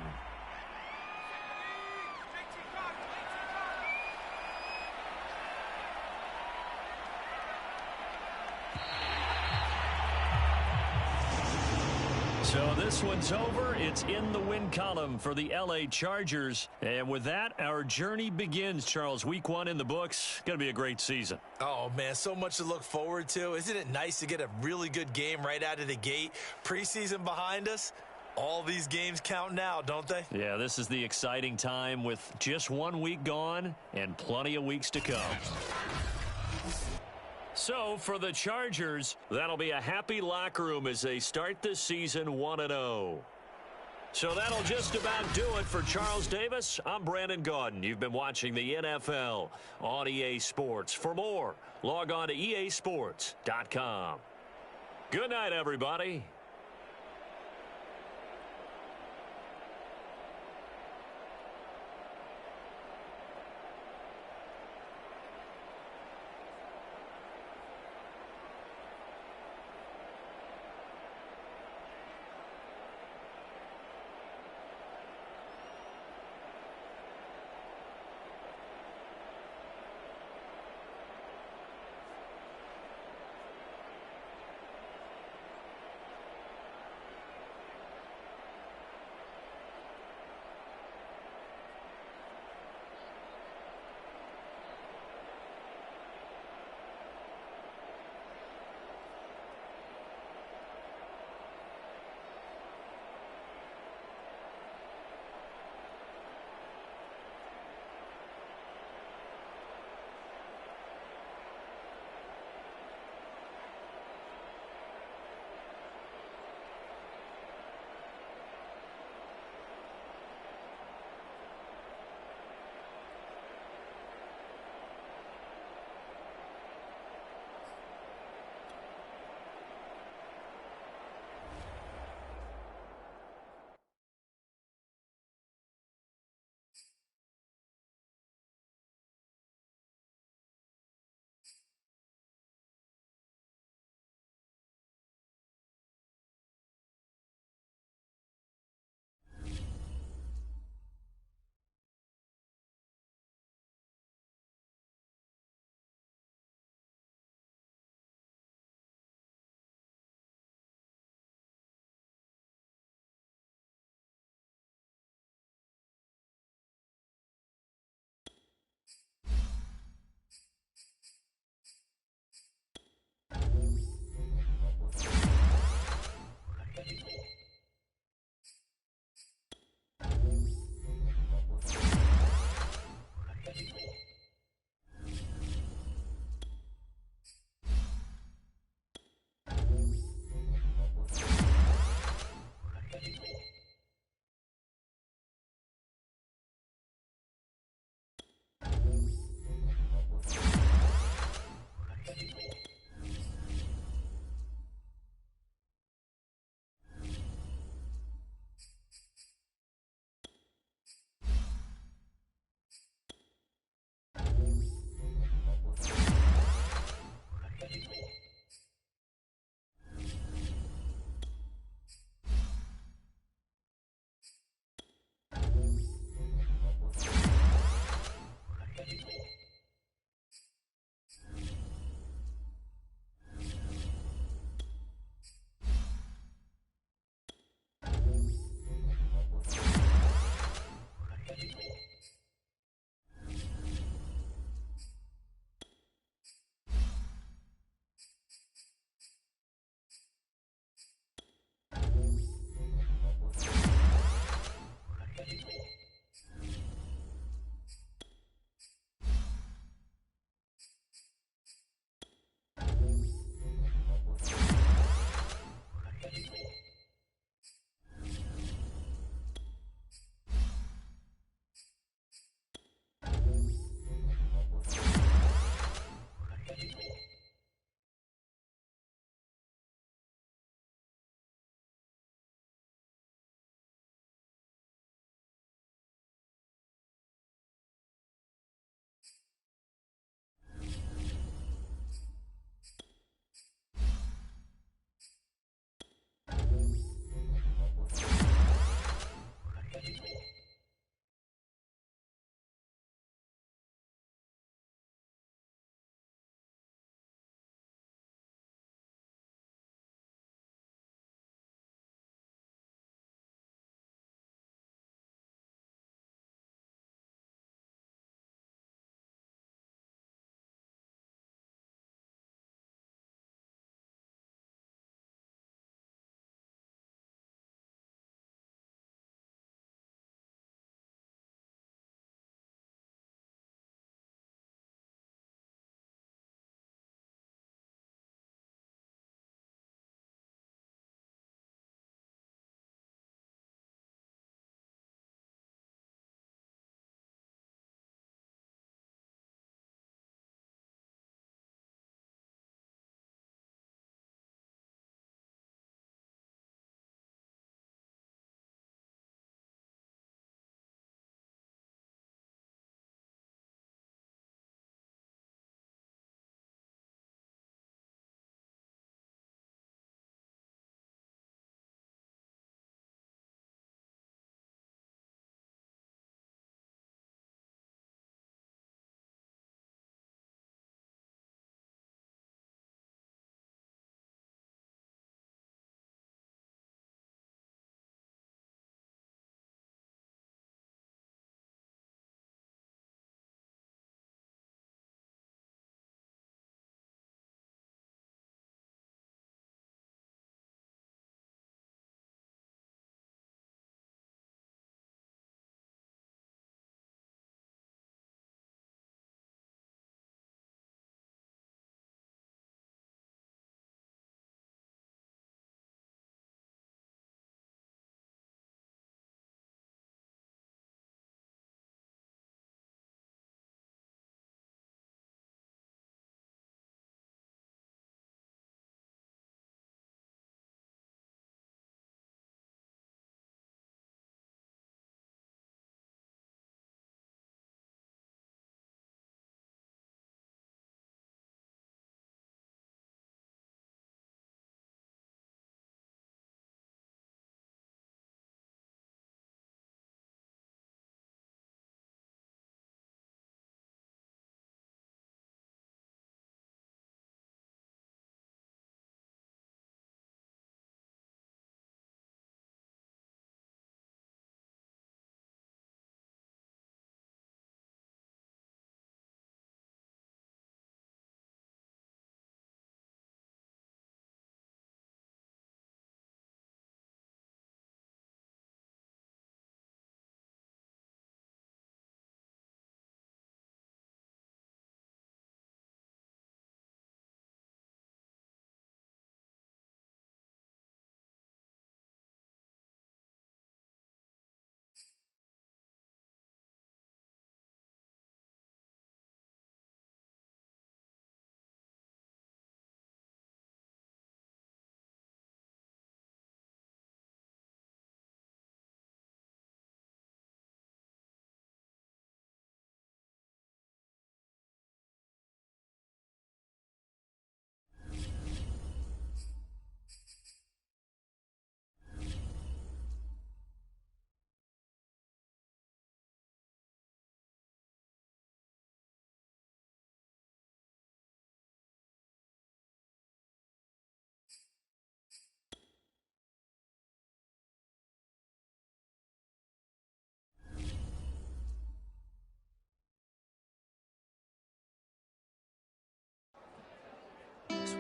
So this one's over. It's in the win column for the LA Chargers. And with that, our journey begins, Charles. Week 1 in the books. Going to be a great season. Oh, man, so much to look forward to. Isn't it nice to get a really good game right out of the gate? Preseason behind us. All these games count now, don't they? Yeah, this is the exciting time with just 1 week gone and plenty of weeks to come. So, for the Chargers, that'll be a happy locker room as they start this season 1-0. So that'll just about do it for Charles Davis. I'm Brandon Gaudin. You've been watching the NFL on EA Sports. For more, log on to easports.com. Good night, everybody.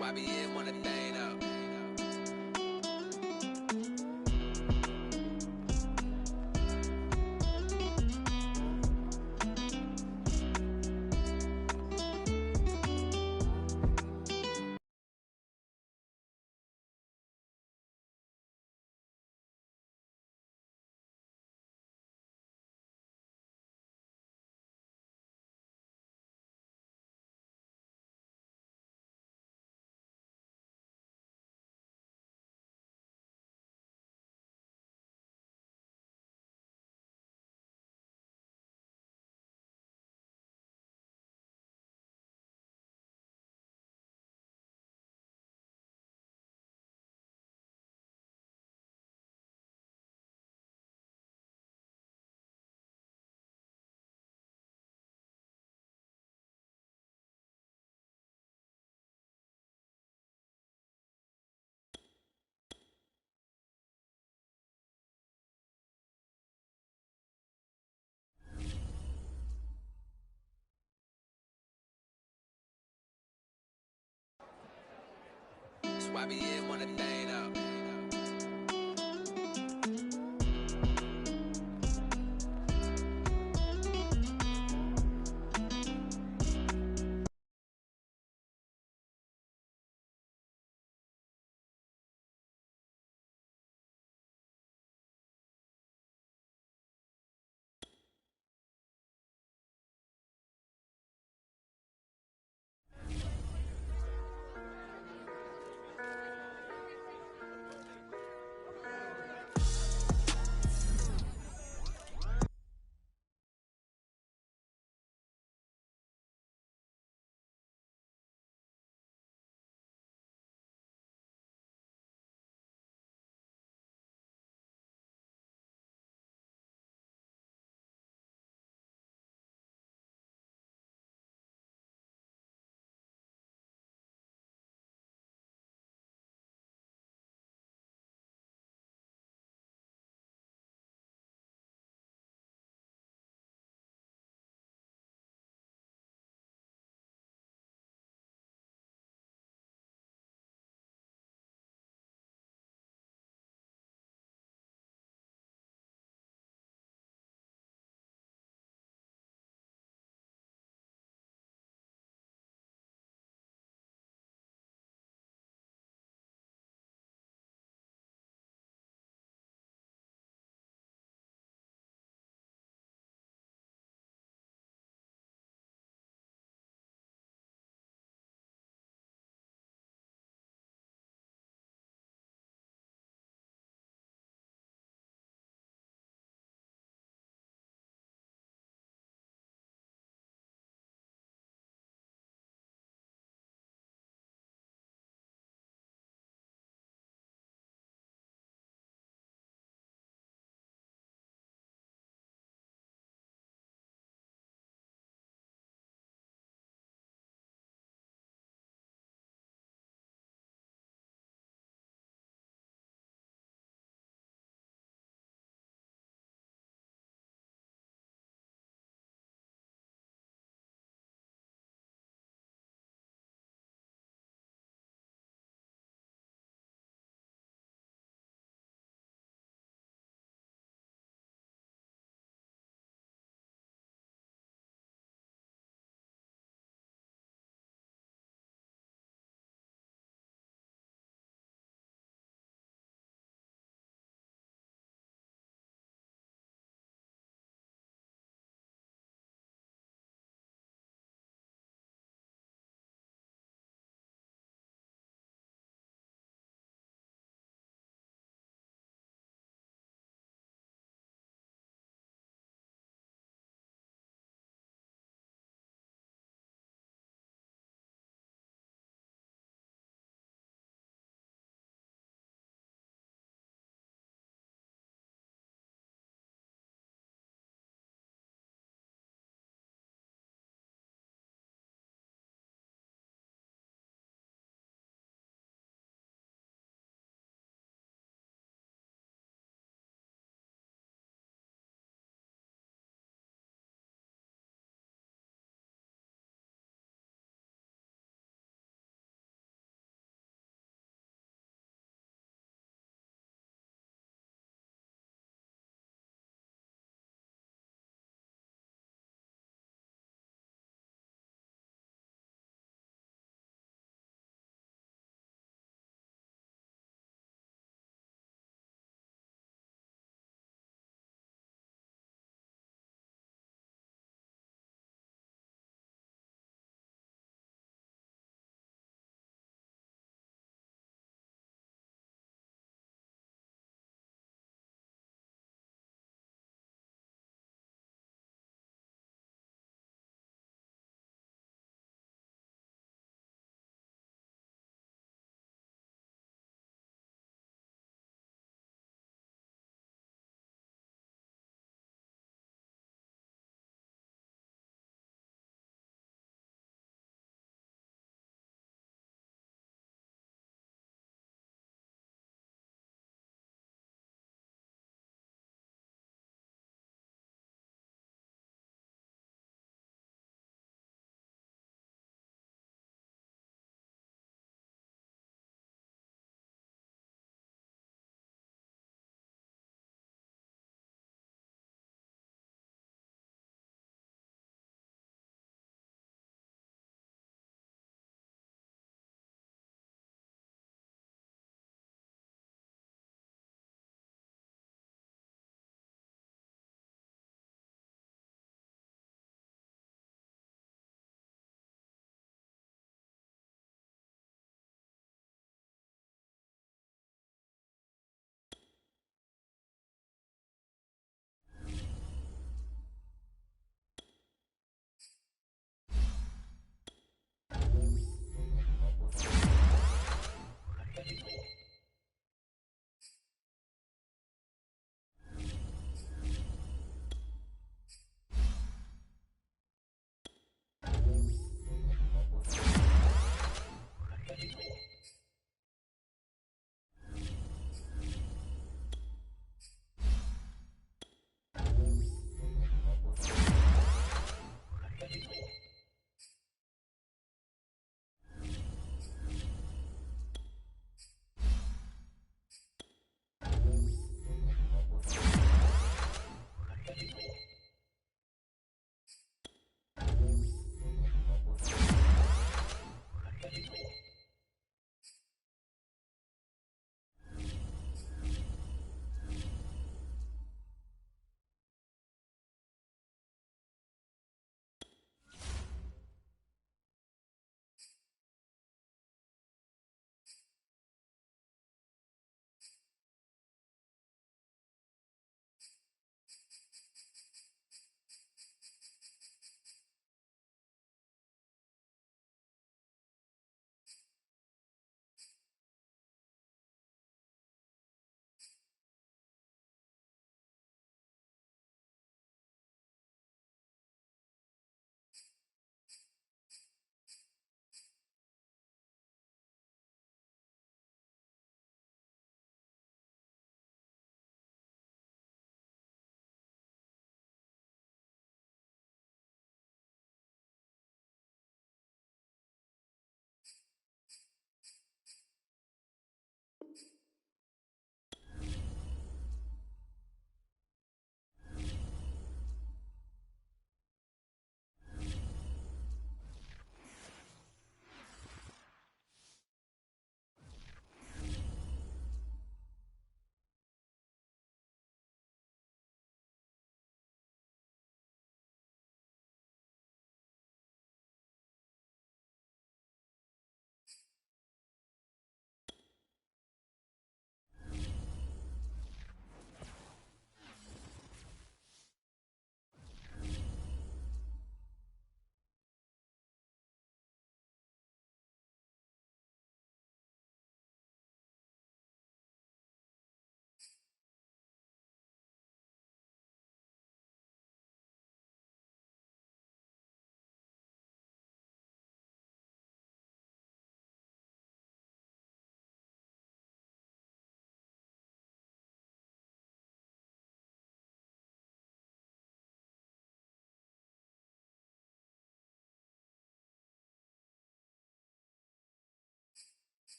YBN want a thing up. YBN want a thing up.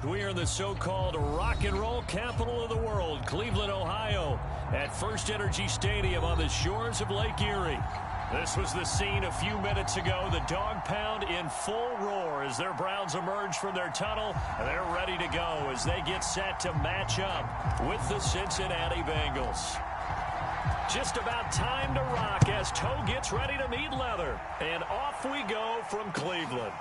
We are in the so-called rock and roll capital of the world, Cleveland, Ohio, at First Energy Stadium on the shores of Lake Erie. This was the scene a few minutes ago. The dog pound in full roar as their Browns emerge from their tunnel. And they're ready to go as they get set to match up with the Cincinnati Bengals. Just about time to rock as toe gets ready to meet leather. And off we go from Cleveland.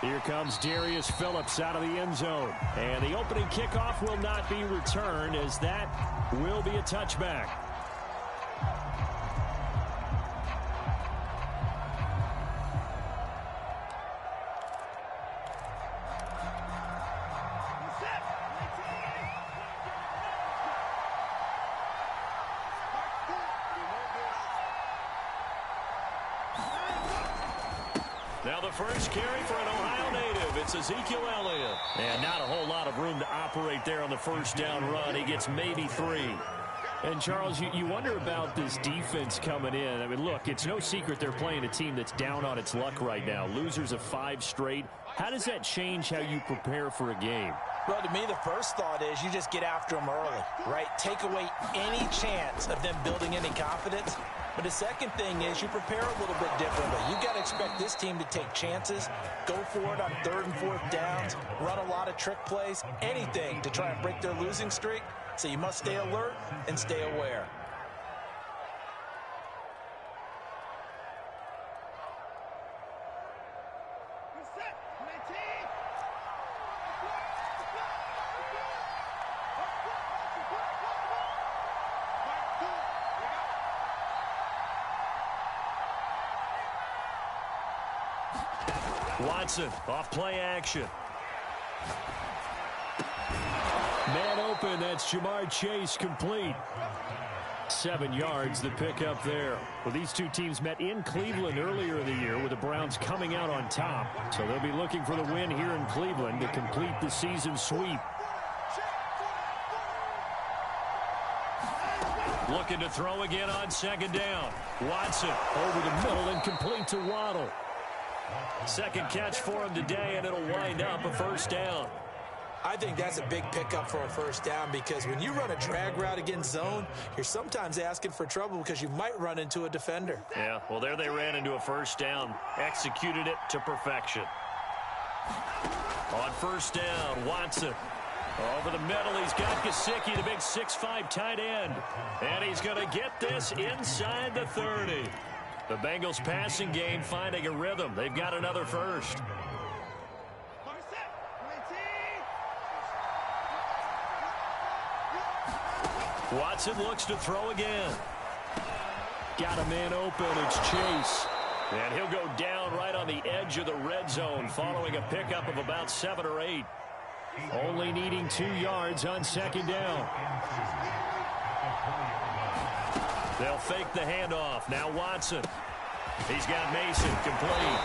Here comes Darius Phillips out of the end zone. And the opening kickoff will not be returned as that will be a touchback. Now the first carry for an Ohio native. It's Ezekiel Elliott. And not a whole lot of room to operate there on the first down run. He gets maybe 3. And, Charles, you wonder about this defense coming in. I mean, look, it's no secret they're playing a team that's down on its luck right now. Losers of 5 straight. How does that change how you prepare for a game? Well, to me, the first thought is you just get after them early, right? Take away any chance of them building any confidence. But the second thing is you prepare a little bit differently. You've got to expect this team to take chances, go for it on 3rd and 4th downs, run a lot of trick plays, anything to try and break their losing streak. So you must stay alert and stay aware. Watson off play action. Man open, that's Jamar Chase complete. 7 yards, the pickup there. Well, these two teams met in Cleveland earlier in the year with the Browns coming out on top. So they'll be looking for the win here in Cleveland to complete the season sweep. Looking to throw again on 2nd down. Watson over the middle and complete to Waddle. Second catch for him today, and it'll wind up a first down. I think that's a big pickup for a first down because when you run a drag route against zone, you're sometimes asking for trouble because you might run into a defender. Yeah, well, there they ran into a first down. Executed it to perfection. On first down, Watson. Over the middle, he's got Gesicki, the big 6'5" tight end. And he's going to get this inside the 30. The Bengals passing game finding a rhythm. They've got another first. Watson looks to throw again. Got a man open. It's Chase. And he'll go down right on the edge of the red zone following a pickup of about 7 or 8. Only needing 2 yards on 2nd down. They'll fake the handoff. Now Watson. He's got Mason complete.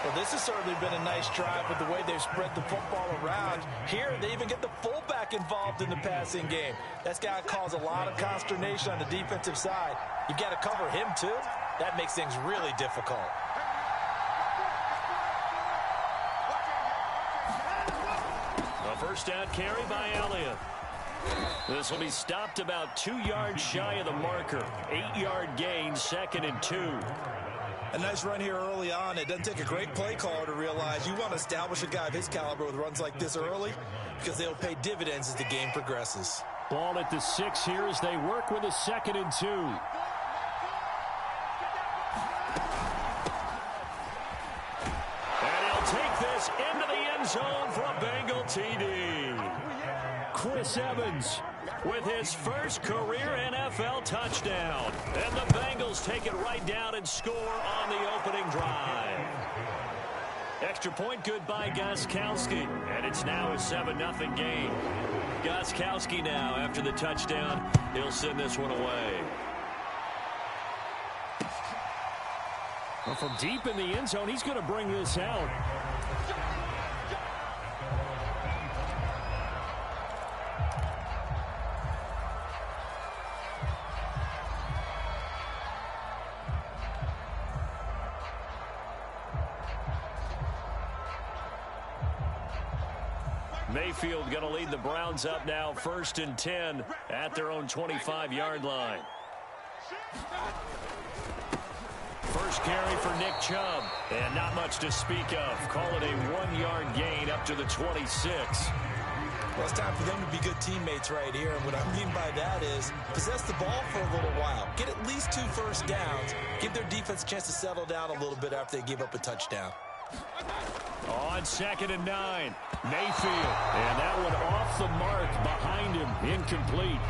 Well, this has certainly been a nice drive with the way they've spread the football around. Here, they even get the fullback involved in the passing game. That's got to cause a lot of consternation on the defensive side. You've got to cover him, too. That makes things really difficult. A first down carry by Elliott. This will be stopped about 2 yards shy of the marker. 8-yard gain, 2nd and 2. A nice run here early on. It doesn't take a great play caller to realize you want to establish a guy of his caliber with runs like this early because they'll pay dividends as the game progresses. Ball at the 6 here as they work with a 2nd and 2. And he'll take this into the end zone for a Bengal TD. Chris Evans with his first career NFL touchdown. And the Bengals take it right down and score on the opening drive. Extra point good by Gostkowski. And it's now a 7-0 game. Gostkowski now, after the touchdown, he'll send this one away. Well, from deep in the end zone, he's going to bring this out. Mayfield going to lead the Browns up now 1st and 10 at their own 25-yard line. First carry for Nick Chubb, and not much to speak of. Call it a 1-yard gain up to the 26. Well, it's time for them to be good teammates right here. And what I mean by that is possess the ball for a little while. Get at least 2 first downs. Give their defense a chance to settle down a little bit after they give up a touchdown. On 2nd and 9, Mayfield. And that one off the mark behind him. Incomplete.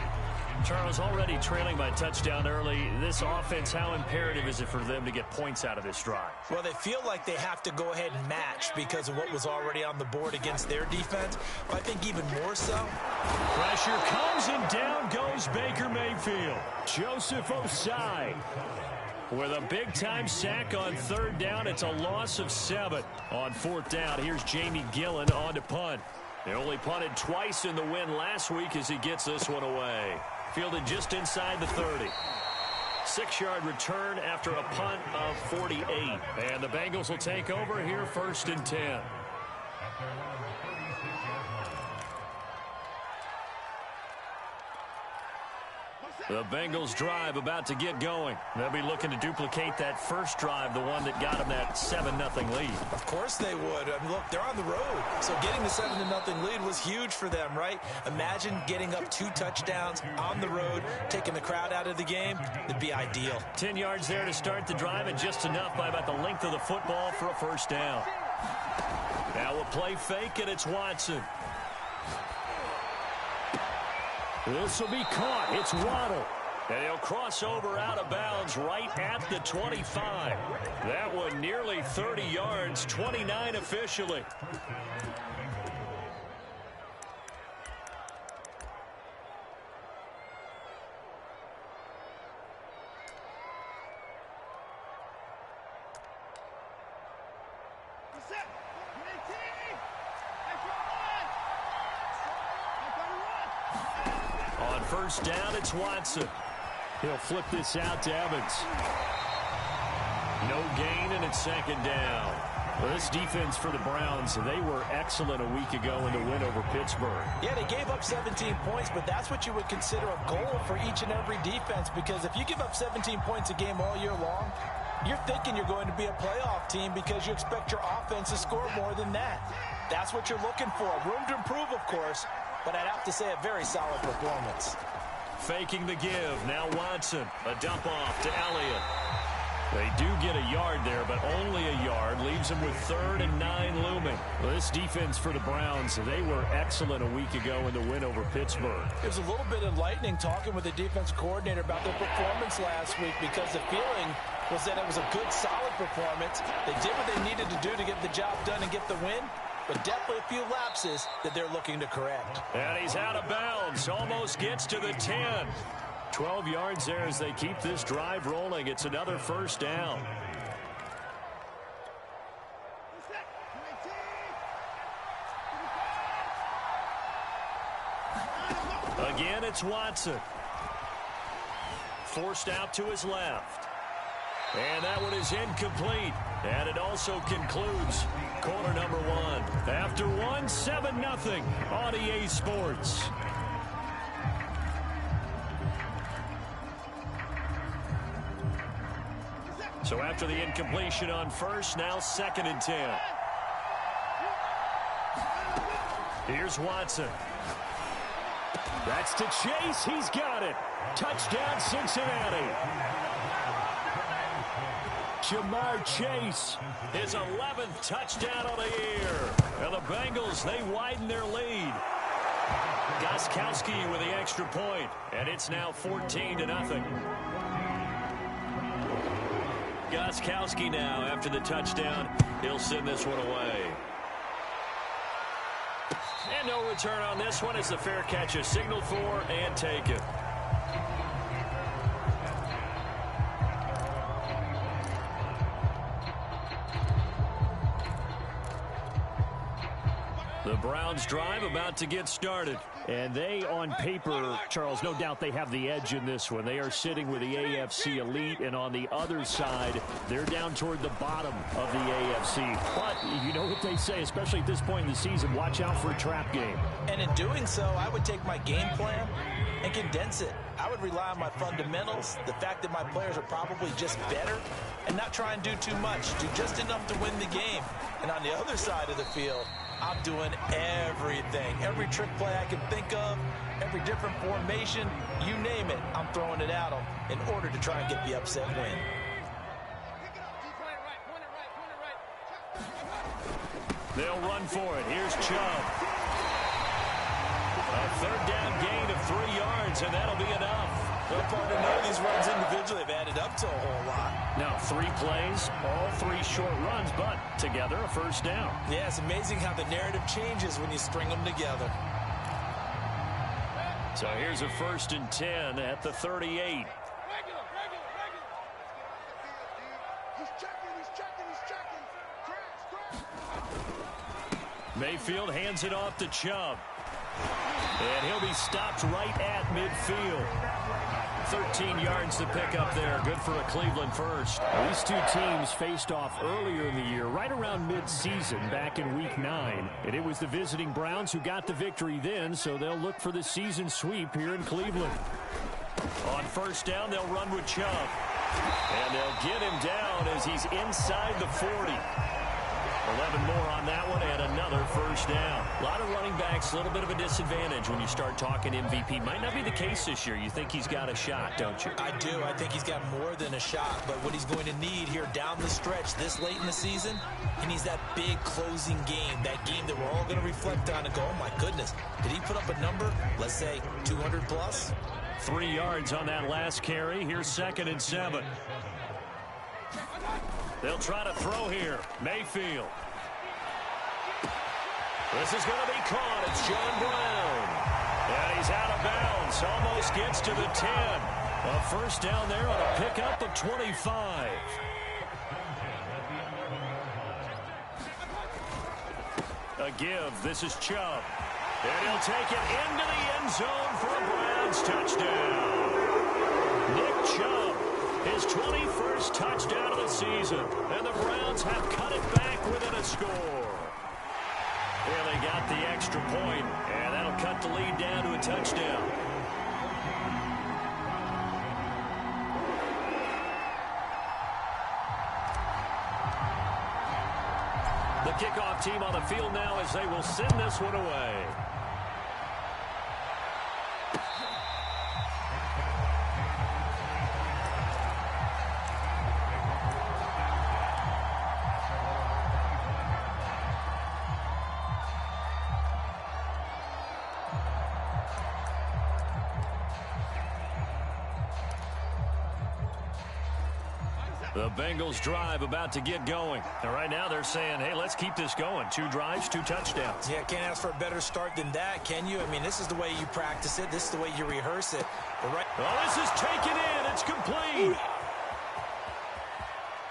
Charles, already trailing by touchdown early. This offense, how imperative is it for them to get points out of this drive? Well, they feel like they have to go ahead and match because of what was already on the board against their defense. But I think even more so. Pressure comes and down goes Baker Mayfield. Joseph Osai with a big-time sack on 3rd down. It's a loss of 7. On 4th down, here's Jamie Gillen on to punt. They only punted twice in the win last week as he gets this one away. Fielded just inside the 30. 6-yard return after a punt of 48. And the Bengals will take over here 1st and 10. The Bengals drive about to get going. They'll be looking to duplicate that first drive, the one that got them that 7-0 lead. Of course they would. I mean, look, they're on the road. So getting the 7-0 lead was huge for them, right? Imagine getting up 2 touchdowns on the road, taking the crowd out of the game. It'd be ideal. 10 yards there to start the drive, and just enough by about the length of the football for a first down. Now a play fake, and it's Watson. This will be caught. It's Waddle. And he'll cross over out of bounds right at the 25. That one nearly 30 yards, 29 officially. On 1st down, it's Watson. He'll flip this out to Evans. No gain, and it's 2nd down. Well, this defense for the Browns, they were excellent a week ago in the win over Pittsburgh. Yeah, they gave up 17 points, but that's what you would consider a goal for each and every defense, because if you give up 17 points a game all year long, you're thinking you're going to be a playoff team because you expect your offense to score more than that. That's what you're looking for. Room to improve, of course, but I'd have to say a very solid performance. Faking the give. Now Watson. A dump off to Elliott. They do get a yard there, but only a yard. Leaves them with 3rd and 9 looming. Well, this defense for the Browns, they were excellent a week ago in the win over Pittsburgh. It was a little bit enlightening talking with the defense coordinator about their performance last week, because the feeling was that it was a good, solid performance. They did what they needed to do to get the job done and get the win, but definitely a few lapses that they're looking to correct. And he's out of bounds. Almost gets to the 10. 12 yards there as they keep this drive rolling. It's another first down. Again, it's Watson. Forced out to his left. And that one is incomplete. And it also concludes quarter number 1. After 1, 7-0 on EA Sports. So after the incompletion on first, now 2nd and 10. Here's Watson. That's to Chase. He's got it. Touchdown, Cincinnati. Jamar Chase, his 11th touchdown of the year. And the Bengals, they widen their lead. Gostkowski with the extra point, and it's now 14-0. Gostkowski now, after the touchdown, he'll send this one away. And no return on this one as the fair catch is signaled for and taken. The Browns Browns drive about to get started. And they, on paper, Charles, no doubt they have the edge in this one. They are sitting with the AFC elite, and on the other side, they're down toward the bottom of the AFC. But you know what they say, especially at this point in the season, watch out for a trap game. And in doing so, I would take my game plan and condense it. I would rely on my fundamentals, the fact that my players are probably just better, and not try and do too much, do just enough to win the game. And on the other side of the field, I'm doing everything. Every trick play I can think of, every different formation, you name it, I'm throwing it at them in order to try and get the upset win. They'll run for it. Here's Chubb. A third down gain of 3 yards, and that'll be enough. Well, partner, none of these runs individually have added up to a whole lot. Now, 3 plays, all 3 short runs, but together a first down. Yeah, it's amazing how the narrative changes when you string them together. So here's a 1st and 10 at the 38. Mayfield hands it off to Chubb. And he'll be stopped right at midfield. 13 yards to pick up there. Good for a Cleveland first. These two teams faced off earlier in the year, right around mid-season, back in Week 9. And it was the visiting Browns who got the victory then, so they'll look for the season sweep here in Cleveland. On first down, they'll run with Chubb. And they'll get him down as he's inside the 40. 11 more on that one and another first down. A lot of running backs, a little bit of a disadvantage when you start talking MVP. Might not be the case this year. You think he's got a shot, don't you? I do. I think he's got more than a shot. But what he's going to need here down the stretch this late in the season, he needs that big closing game, that game that we're all going to reflect on and go, oh, my goodness, did he put up a number, let's say 200 plus? 3 yards on that last carry. Here's 2nd and 7. They'll try to throw here. Mayfield. This is going to be caught. It's John Brown. And he's out of bounds. Almost gets to the 10. A first down there on a pickup of 25. A give. This is Chubb. And he'll take it into the end zone for a Browns touchdown. Nick Chubb, his 21st touchdown of the season. And the Browns have cut it back within a score. Well, they got the extra point, and that'll cut the lead down to a touchdown. The kickoff team on the field now as they will send this one away. The Bengals drive about to get going. And right now they're saying, hey, let's keep this going. 2 drives, 2 touchdowns. Yeah, can't ask for a better start than that, can you? I mean, this is the way you practice it. This is the way you rehearse it. But right oh, this is taken in. It's complete.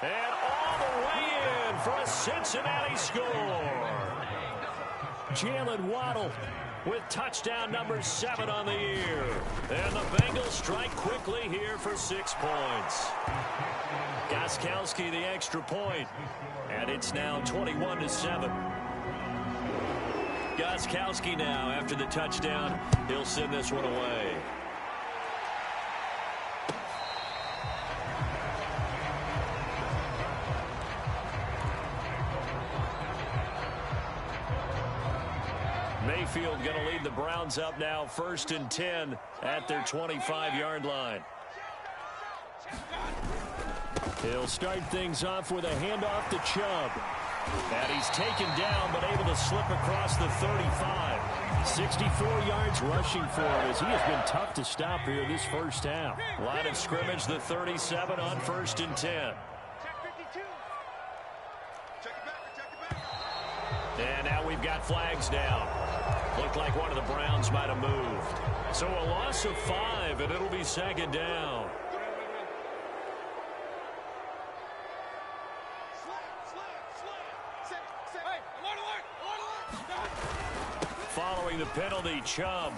And all the way in for a Cincinnati score. Jalen Waddle with touchdown number 7 on the year. And the Bengals strike quickly here for 6 points. Gostkowski the extra point. And it's now 21-7. Gostkowski now after the touchdown. He'll send this one away. Mayfield going to lead the Browns up now 1st and 10 at their 25-yard line. He'll start things off with a handoff to Chubb. And he's taken down but able to slip across the 35. 64 yards rushing for him as he has been tough to stop here this first half. Line of scrimmage, the 37 on 1st and 10. And now we've got flags down. Looked like one of the Browns might have moved. So a loss of 5, and it'll be 2nd down. the penalty, Chubb.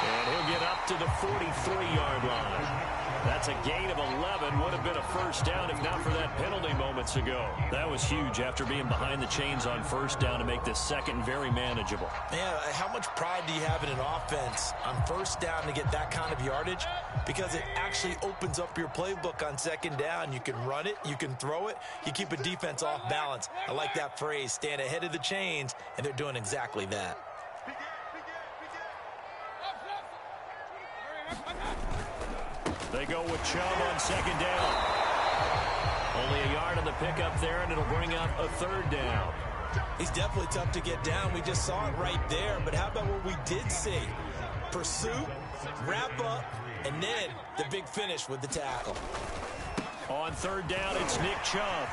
And he'll get up to the 43-yard line. That's a gain of 11. Would have been a first down if not for that penalty moments ago. That was huge after being behind the chains on first down to make this second very manageable. Yeah, how much pride do you have in an offense on first down to get that kind of yardage? Because it actually opens up your playbook on second down. You can run it, you can throw it, you keep a defense off balance. I like that phrase, stand ahead of the chains, and they're doing exactly that. They go with Chubb on second down. Only a yard on the pickup there, and it'll bring up a third down. He's definitely tough to get down. We just saw it right there. But how about what we did see? Pursuit, wrap up, and then the big finish with the tackle. On third down, it's Nick Chubb.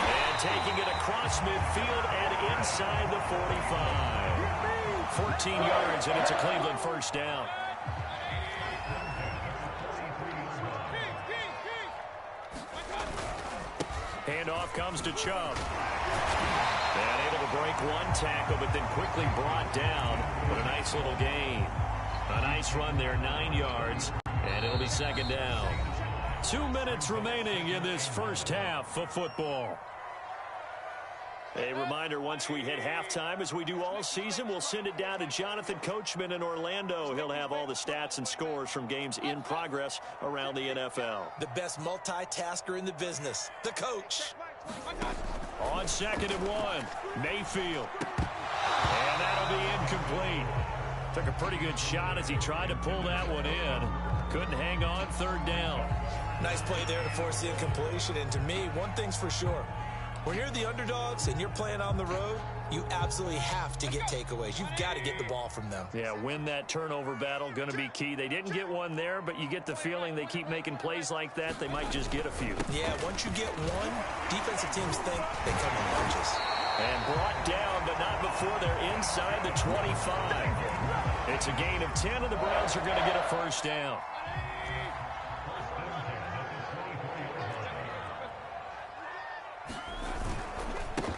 And taking it across midfield and inside the 45. 14 yards, and it's a Cleveland first down. Handoff comes to Chubb. And able to break one tackle, but then quickly brought down. But a nice little gain. A nice run there, 9 yards. And it'll be second down. 2 minutes remaining in this first half of football. A reminder, once we hit halftime, as we do all season, we'll send it down to Jonathan Coachman in Orlando. He'll have all the stats and scores from games in progress around the NFL. The best multitasker in the business, the coach. On second and 1, Mayfield. And that'll be incomplete. Took a pretty good shot as he tried to pull that one in. Couldn't hang on, third down. Nice play there to force the incompletion. And to me, one thing's for sure. When you're the underdogs and you're playing on the road, you absolutely have to get takeaways. You've got to get the ball from them. Yeah, win that turnover battle, going to be key. They didn't get one there, but you get the feeling they keep making plays like that, they might just get a few. Yeah, once you get one, defensive teams think they come in bunches. And brought down, but not before they're inside the 25. It's a gain of 10, and the Browns are going to get a first down.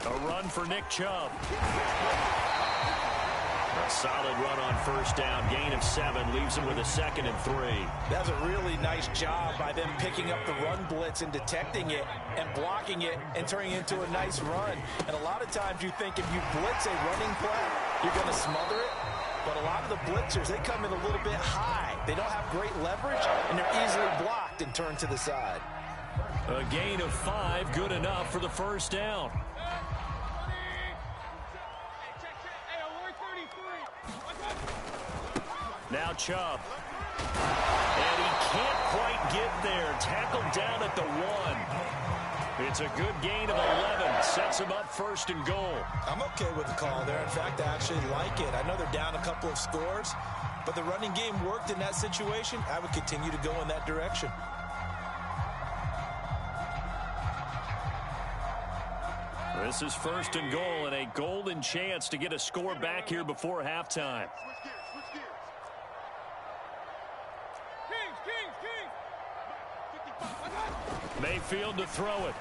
A run for Nick Chubb. A solid run on first down. Gain of 7. Leaves him with a second and 3. That's a really nice job by them picking up the run blitz and detecting it and blocking it and turning it into a nice run. And a lot of times you think if you blitz a running play, you're going to smother it. But a lot of the blitzers, they come in a little bit high. They don't have great leverage, and they're easily blocked and turned to the side. A gain of 5. Good enough for the first down. Now Chubb. And he can't quite get there. Tackled down at the 1. It's a good gain of 11. Sets him up first and goal. I'm okay with the call there. In fact, I actually like it. I know they're down a couple of scores, but the running game worked in that situation. I would continue to go in that direction. This is first and goal and a golden chance to get a score back here before halftime. Mayfield to throw it.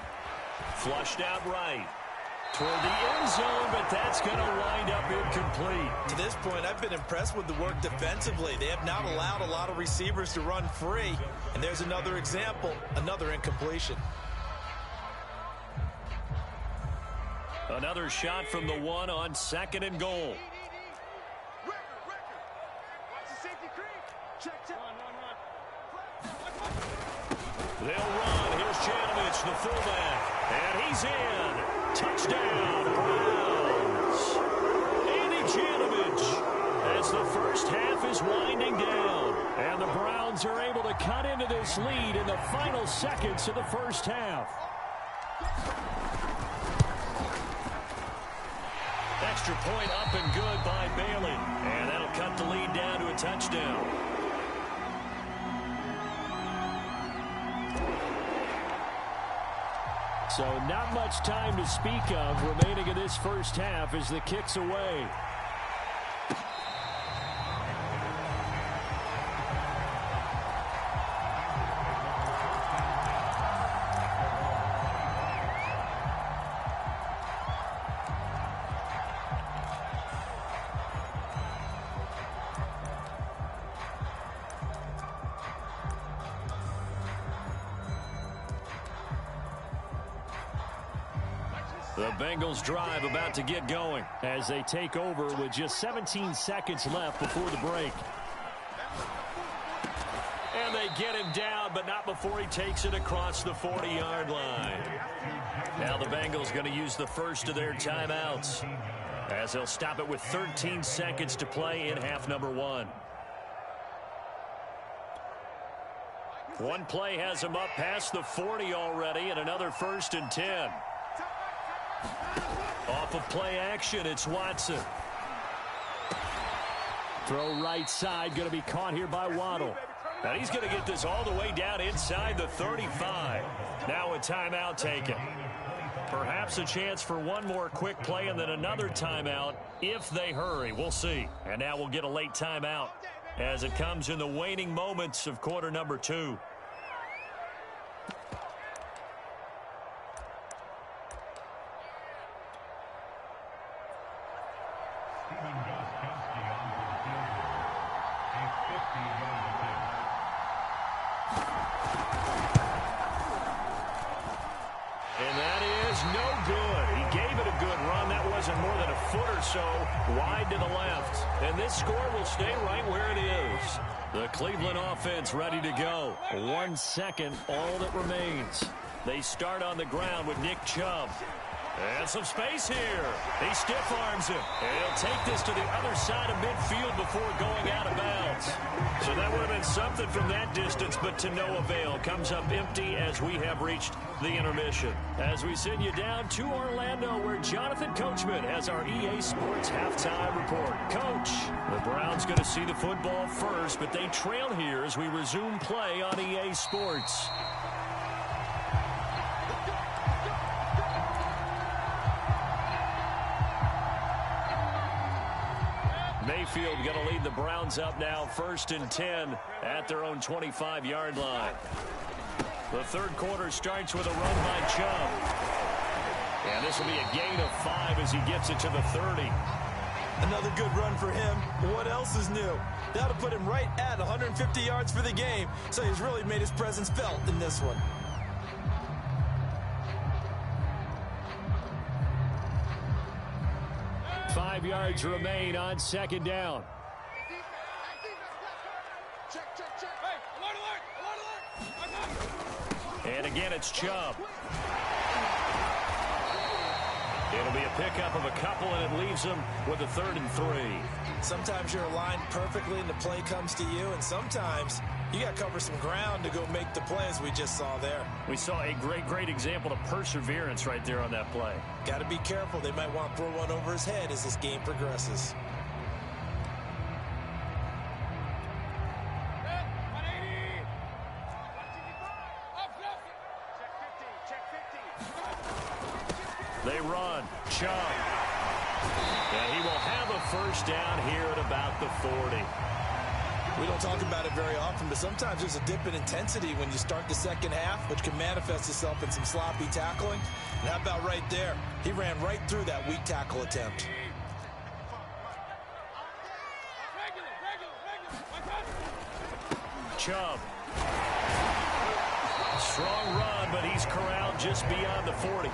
Flushed out right. Toward the end zone, but that's going to wind up incomplete. To this point, I've been impressed with the work defensively. They have not allowed a lot of receivers to run free. And there's another example, another incompletion. Another shot from the 1 on second and goal. They'll run. Here's Janovich, the fullback. And he's in. Touchdown, Browns. Andy Janovich, as the first half is winding down. And the Browns are able to cut into this lead in the final seconds of the first half. Extra point up and good by Bailey. And that'll cut the lead down to a touchdown. So not much time to speak of remaining in this first half as the kick's away. The Bengals drive about to get going as they take over with just 17 seconds left before the break. And they get him down, but not before he takes it across the 40-yard line. Now the Bengals going to use the first of their timeouts as they'll stop it with 13 seconds to play in half number 1. One play has him up past the 40 already, and another 1st and 10. Off of play action, it's Watson. Throw right side, going to be caught here by Waddle. And he's going to get this all the way down inside the 35. Now a timeout taken. Perhaps a chance for one more quick play and then another timeout if they hurry. We'll see. And now we'll get a late timeout as it comes in the waning moments of quarter number 2. And that is no good. He gave it a good run. That wasn't more than a foot or so wide to the left. And this score will stay right where it is. The Cleveland offense ready to go. 1 second, all that remains. They start on the ground with Nick Chubb. And some space here. He stiff arms him. And he'll take this to the other side of midfield before going out of bounds. So that would have been something from that distance, but to no avail. Comes up empty as we have reached the intermission. As we send you down to Orlando, where Jonathan Coachman has our EA Sports halftime report. Coach, the Browns going to see the football first, but they trail here as we resume play on EA Sports. Mayfield going to lead the Browns up now, 1st and 10 at their own 25-yard line. The third quarter starts with a run by Chubb. And this will be a gain of 5 as he gets it to the 30. Another good run for him. What else is new? That'll put him right at 150 yards for the game, so he's really made his presence felt in this one. Five yards remain on 2nd down. And again, it's Chubb. It'll be a pickup of a couple, and it leaves them with a 3rd and 3. Sometimes you're aligned perfectly and the play comes to you, and sometimes you got to cover some ground to go make the play, as we just saw there. We saw a great example of perseverance right there on that play. Got to be careful. They might want to throw one over his head as this game progresses. They run. Chubb. And he will have a 1st down here at about the 40. We don't talk about it very often, but sometimes there's a dip in intensity when you start the second half, which can manifest itself in some sloppy tackling. And how about right there? He ran right through that weak tackle attempt. Chubb. Strong run, but he's corralled just beyond the 40.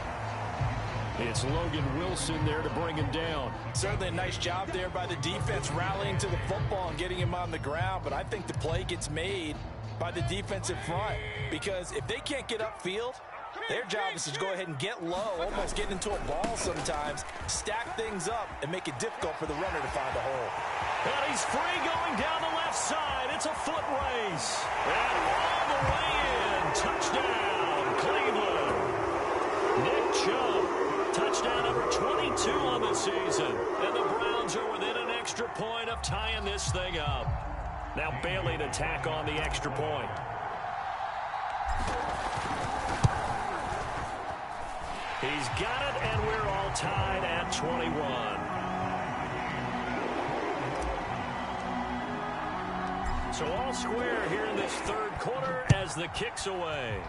It's Logan Wilson there to bring him down. Certainly a nice job there by the defense rallying to the football and getting him on the ground, but I think the play gets made by the defensive front, because if they can't get upfield, their job is to go ahead and get low, almost get into a ball sometimes, stack things up, and make it difficult for the runner to find a hole. And he's free going down the left side. It's a foot race. And all the way in. Touchdown, Cleveland. Nick Chubb. Touchdown number 22 on the season. And the Browns are within an extra point of tying this thing up. Now Bailey to tack on the extra point. He's got it, and we're all tied at 21. So all square here in this third quarter as the kick's away.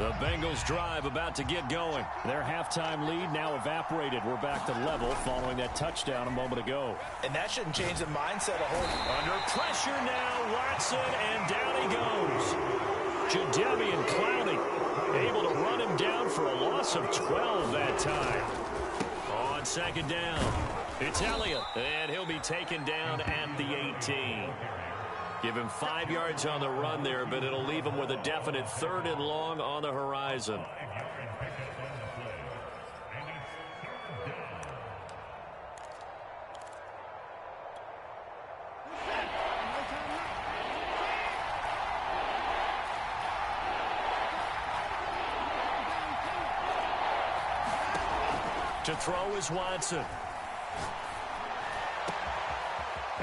The Bengals drive about to get going. Their halftime lead now evaporated. We're back to level following that touchdown a moment ago. And that shouldn't change the mindset a whole. Under pressure now, Watson, and down he goes. Jadeveon Clowney able to run him down for a loss of 12 that time. On second down, it's Elliott, and he'll be taken down at the 18. Give him 5 yards on the run there, but it'll leave him with a definite 3rd and long on the horizon. To throw is Watson.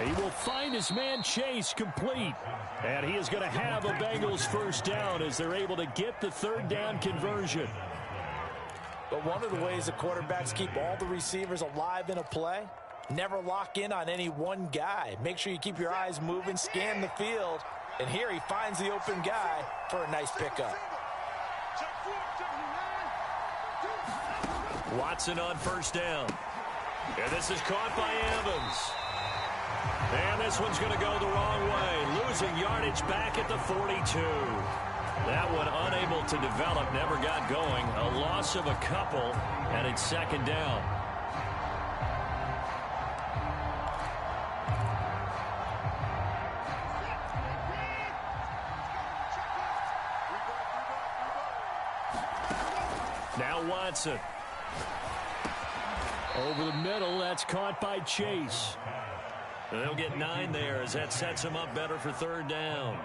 He will find his man Chase complete. And he is going to have a Bengals first down as they're able to get the 3rd down conversion. But one of the ways the quarterbacks keep all the receivers alive in a play, never lock in on any one guy. Make sure you keep your eyes moving, scan the field. And here he finds the open guy for a nice pickup. Watson on first down. And this is caught by Evans. And this one's going to go the wrong way. Losing yardage back at the 42. That one unable to develop, never got going. A loss of a couple, and it's second down. Now Watson. Over the middle, that's caught by Chase. They'll get 9 there as that sets him up better for 3rd down.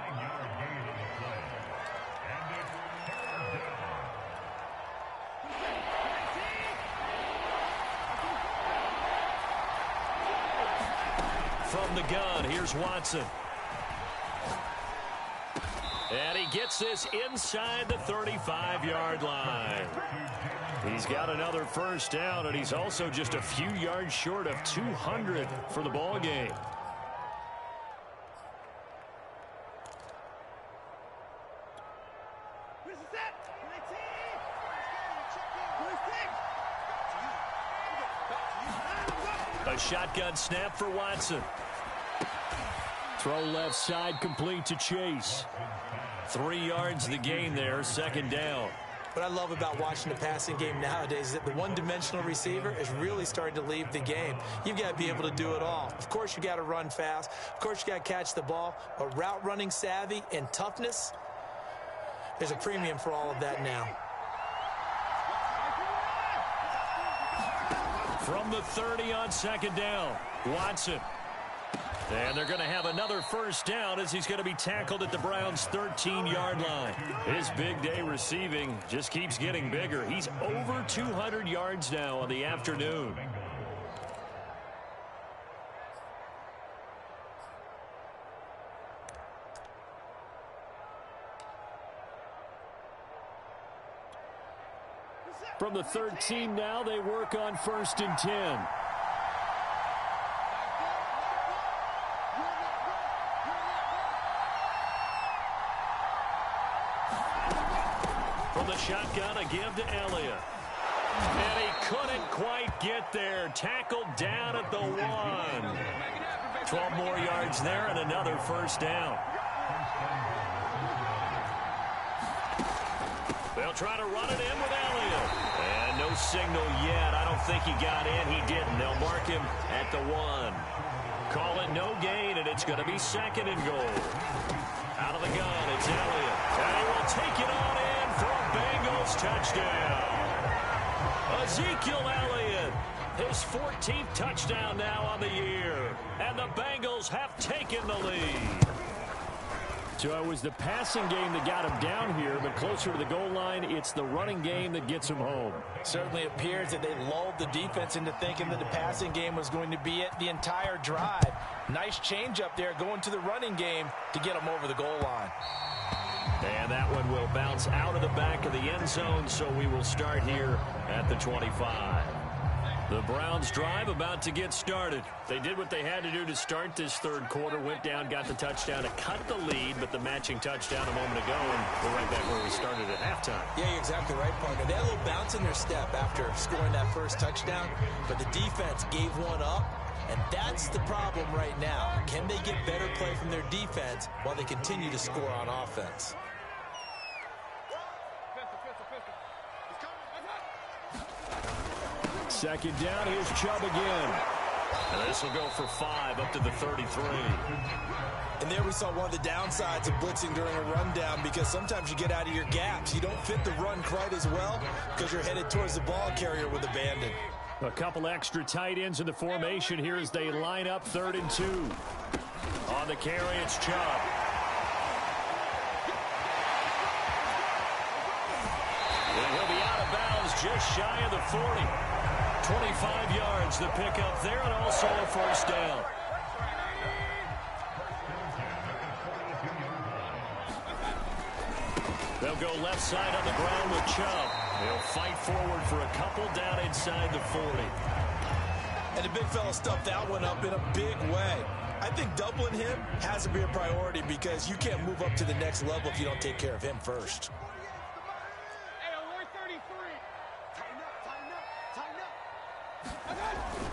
From the gun, here's Watson. And he gets this inside the 35-yard line. He's got another first down, and he's also just a few yards short of 200 for the ball game. A shotgun snap for Watson. Throw left side complete to Chase. 3 yards the gain there, second down. What I love about watching the passing game nowadays is that the one-dimensional receiver is really starting to leave the game. You've got to be able to do it all. Of course, you got to run fast. Of course, you got to catch the ball. But route running savvy and toughness, there's a premium for all of that now. From the 30 on second down, Watson. And they're going to have another first down as he's going to be tackled at the Browns' 13-yard line. His big day receiving just keeps getting bigger. He's over 200 yards now on the afternoon. From the 13 now, they work on 1st and 10. From the shotgun, a give to Elliott. And he couldn't quite get there. Tackled down at the 1. 12 more yards there and another first down. They'll try to run it in with Elliott. And no signal yet. I don't think he got in. He didn't. They'll mark him at the 1. Call it no gain, and it's going to be 2nd and goal. Out of the gun, it's Elliott. And he will take it on in for a Bengals touchdown. Ezekiel Elliott, his 14th touchdown now on the year. And the Bengals have taken the lead. So it was the passing game that got him down here, but closer to the goal line, it's the running game that gets him home. Certainly appears that they lulled the defense into thinking that the passing game was going to be it the entire drive. Nice change up there going to the running game to get them over the goal line. And that one will bounce out of the back of the end zone, so we will start here at the 25. The Browns drive about to get started. They did what they had to do to start this third quarter. Went down, got the touchdown to cut the lead, but the matching touchdown a moment ago, and we're right back where we started at halftime. Yeah, you're exactly right, partner. They had a little bounce in their step after scoring that first touchdown, but the defense gave one up, and that's the problem right now. Can they get better play from their defense while they continue to score on offense? Second down, here's Chubb again. And this will go for 5 up to the 33. And there we saw one of the downsides of blitzing during a rundown, because sometimes you get out of your gaps. You don't fit the run quite as well because you're headed towards the ball carrier with abandon. A couple extra tight ends in the formation here as they line up 3rd and 2. On the carry, it's Chubb. And he'll be out of bounds just shy of the 40. 25 yards the pickup there, and also a first down. They'll go left side on the ground with Chubb. They'll fight forward for a couple down inside the 40. And the big fella stuffed that one up in a big way. I think doubling him has to be a priority, because you can't move up to the next level if you don't take care of him first.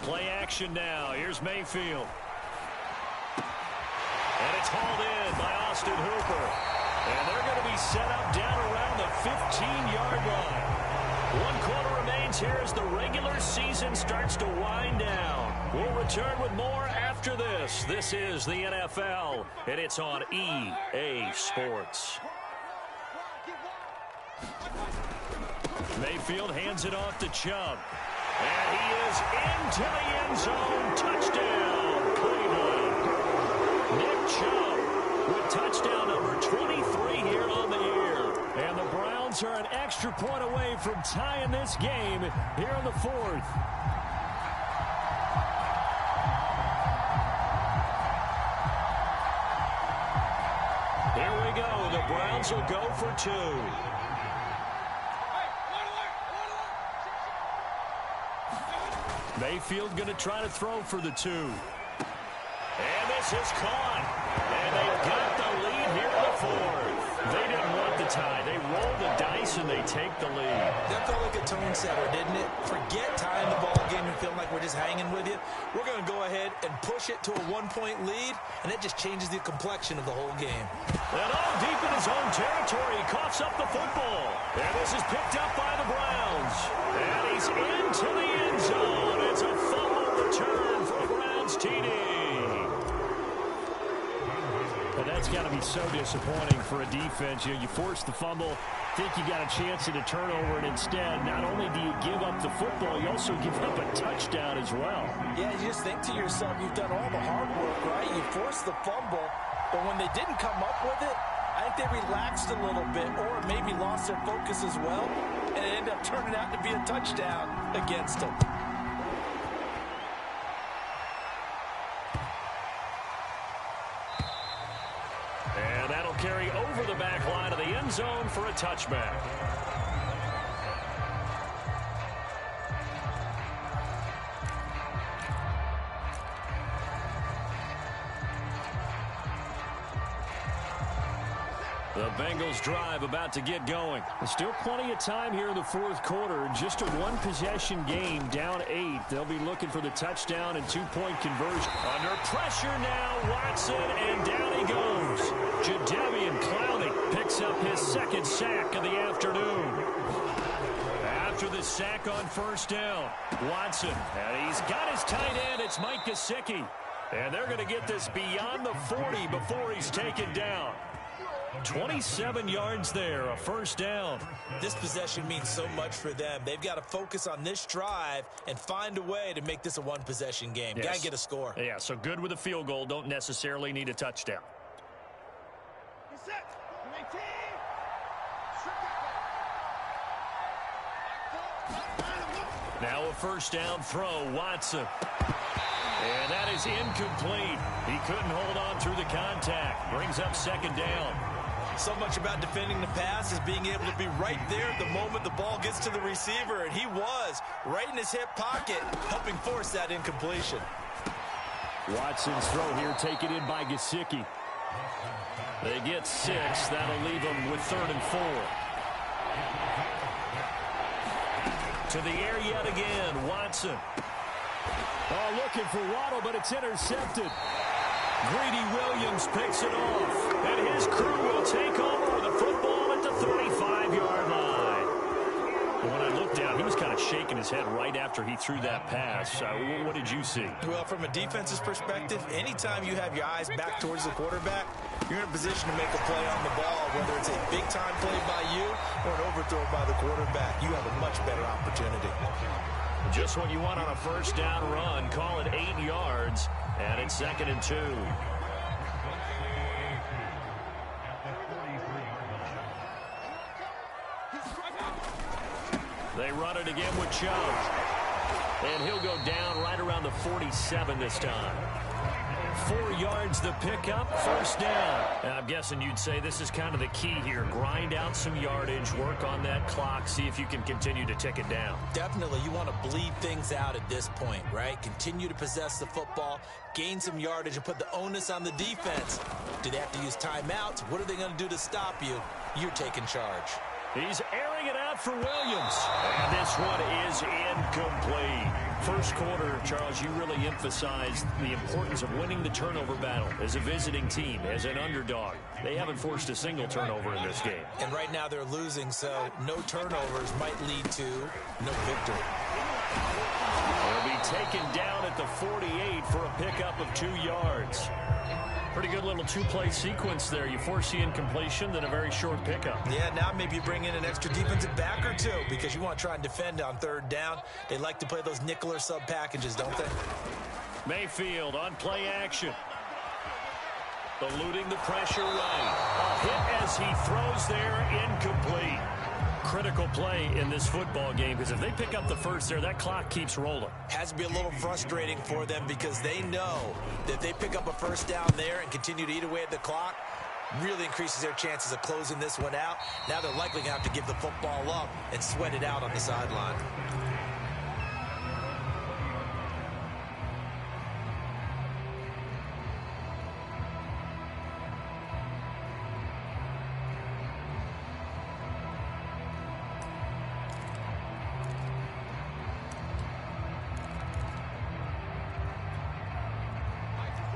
Play action now. Here's Mayfield. And it's hauled in by Austin Hooper. And they're going to be set up down around the 15-yard line. 1 quarter remains here as the regular season starts to wind down. We'll return with more after this. This is the NFL, and it's on EA Sports. Mayfield hands it off to Chubb. And he is into the end zone. Touchdown, Cleveland. Nick Chubb with touchdown number 23 here on the year. And the Browns are an extra point away from tying this game here in the 4th. Here we go. The Browns will go for 2. Mayfield going to try to throw for the 2. And this is caught. And they've got the lead here in the 4th. They didn't want the tie. They roll the dice and they take the lead. That felt like a tone setter, didn't it? Forget tying the ball game and feeling like we're just hanging with you. We're going to go ahead and push it to a 1-point lead, and that just changes the complexion of the whole game. And all deep in his own territory, he coughs up the football. And this is picked up by the Browns. And he's into the end zone. It's a fumble return for Browns TD. But that's got to be so disappointing for a defense. You force the fumble, think you got a chance at a turnover, and instead, not only do you give up the football, you also give up a touchdown as well. Yeah, you just think to yourself, you've done all the hard work, right? You forced the fumble, but when they didn't come up with it, I think they relaxed a little bit, or maybe lost their focus as well, and it ended up turning out to be a touchdown against them. And that'll carry over the back line of the end zone for a touchback. The Bengals drive about to get going. There's still plenty of time here in the 4th quarter. Just a 1-possession game, down 8. They'll be looking for the touchdown and 2-point conversion. Under pressure now, Watson, and down he goes. Jadeveon Clowney picks up his 2nd sack of the afternoon. After the sack on 1st down, Watson, and he's got his tight end. It's Mike Gesicki. And they're going to get this beyond the 40 before he's taken down. 27 yards there, a 1st down. This possession means so much for them. They've got to focus on this drive and find a way to make this a 1-possession game. Yes. Got to get a score. Yeah, so good with a field goal. Don't necessarily need a touchdown. Now a 1st down throw, Watson. And that is incomplete. He couldn't hold on through the contact. Brings up 2nd down. So much about defending the pass is being able to be right there at the moment the ball gets to the receiver, and he was right in his hip pocket, helping force that incompletion. Watson's throw here taken in by Gesicki. They get 6. That'll leave them with 3rd and 4. To the air yet again, Watson. Oh, looking for Waddle, but it's intercepted. Greedy Williams picks it off, and his crew will take over with the football at the 35-yard line. And when I looked down, he was kind of shaking his head right after he threw that pass. What did you see? Well, from a defense's perspective, anytime you have your eyes back towards the quarterback, you're in a position to make a play on the ball, whether it's a big-time play by you or an overthrow by the quarterback. You have a much better opportunity. Just what you want on a first down run. Call it 8 yards, and it's 2nd and 2. They run it again with Chubb. And he'll go down right around the 47 this time. 4 yards the pickup, first down. And I'm guessing you'd say this is kind of the key here. Grind out some yardage, work on that clock, see if you can continue to tick it down. Definitely, you want to bleed things out at this point, right? Continue to possess the football, gain some yardage, and put the onus on the defense. Do they have to use timeouts? What are they going to do to stop you? You're taking charge. He's airing it out for Williams. And this one is incomplete. First quarter, Charles, you really emphasized the importance of winning the turnover battle as a visiting team, as an underdog. They haven't forced a single turnover in this game. And right now they're losing, so no turnovers might lead to no victory. They'll be taken down at the 48 for a pickup of 2 yards. Pretty good little two-play sequence there. You force the incompletion, then a very short pickup. Yeah, now maybe you bring in an extra defensive back or two because you want to try and defend on 3rd down. They like to play those nickel or sub packages, don't they? Mayfield on play action. Eluding the pressure right. A hit as he throws there, incomplete. Critical play in this football game because if they pick up the first there, that clock keeps rolling. Has to be a little frustrating for them because they know that if they pick up a first down there and continue to eat away at the clock, really increases their chances of closing this one out. Now they're likely going to have to give the football up and sweat it out on the sideline.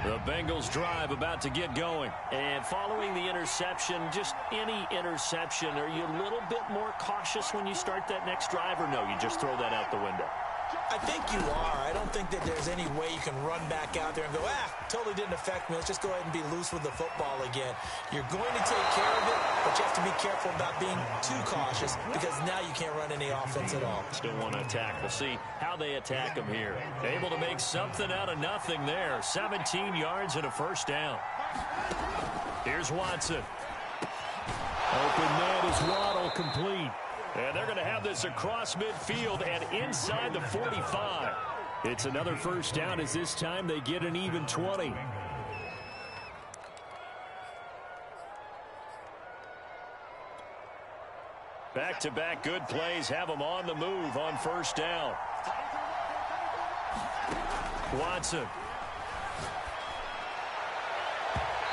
The Bengals drive about to get going. And following the interception, just any interception, are you a little bit more cautious when you start that next drive, or no, you just throw that out the window? I think you are. I don't think that there's any way you can run back out there and go, totally didn't affect me. Let's just go ahead and be loose with the football again. You're going to take care of it, but you have to be careful about being too cautious because now you can't run any offense at all. Still want to attack. We'll see how they attack them here. Able to make something out of nothing there. 17 yards and a first down. Here's Watson. Open man is Waddle, complete. And they're going to have this across midfield and inside the 45. It's another first down as this time they get an even 20. Back-to-back good plays have them on the move on first down. Watson.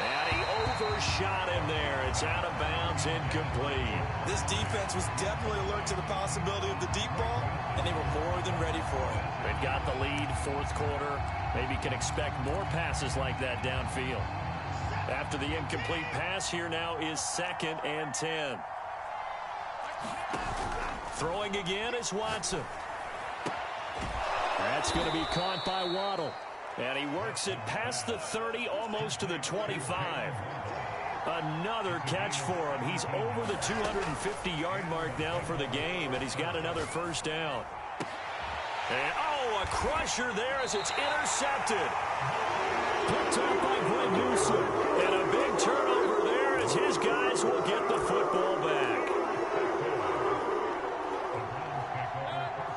And he overshot him there. It's out of bounds, incomplete. This defense was definitely alert to the possibility of the deep ball, and they were more than ready for it. They've got the lead, fourth quarter. Maybe can expect more passes like that downfield. After the incomplete pass, here now is 2nd and 10. Throwing again is Watson. That's going to be caught by Waddle. And he works it past the 30, almost to the 25. Another catch for him. He's over the 250-yard mark now for the game, and he's got another first down. And, a crusher there as it's intercepted. Picked up by Greg Newsom. And a big turnover there as his guys will get the football back.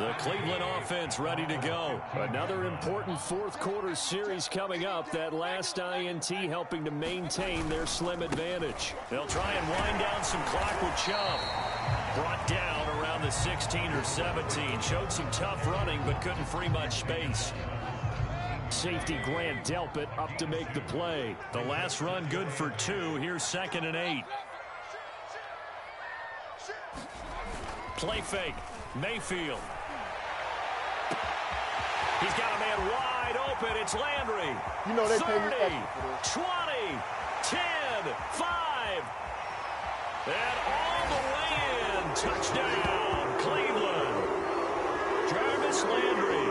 The Cleveland offense ready to go. Another important fourth quarter series coming up. That last INT helping to maintain their slim advantage. They'll try and wind down some clock with Chubb. Brought down around the 16 or 17. Showed some tough running but couldn't free much space. Safety Grant Delpit up to make the play. The last run good for 2. Here's 2nd and 8. Play fake. Mayfield. He's got a man wide open. It's Landry. You know they 30, pay me extra 20, 10, 5. And all the way in. Touchdown, Cleveland. Jarvis Landry,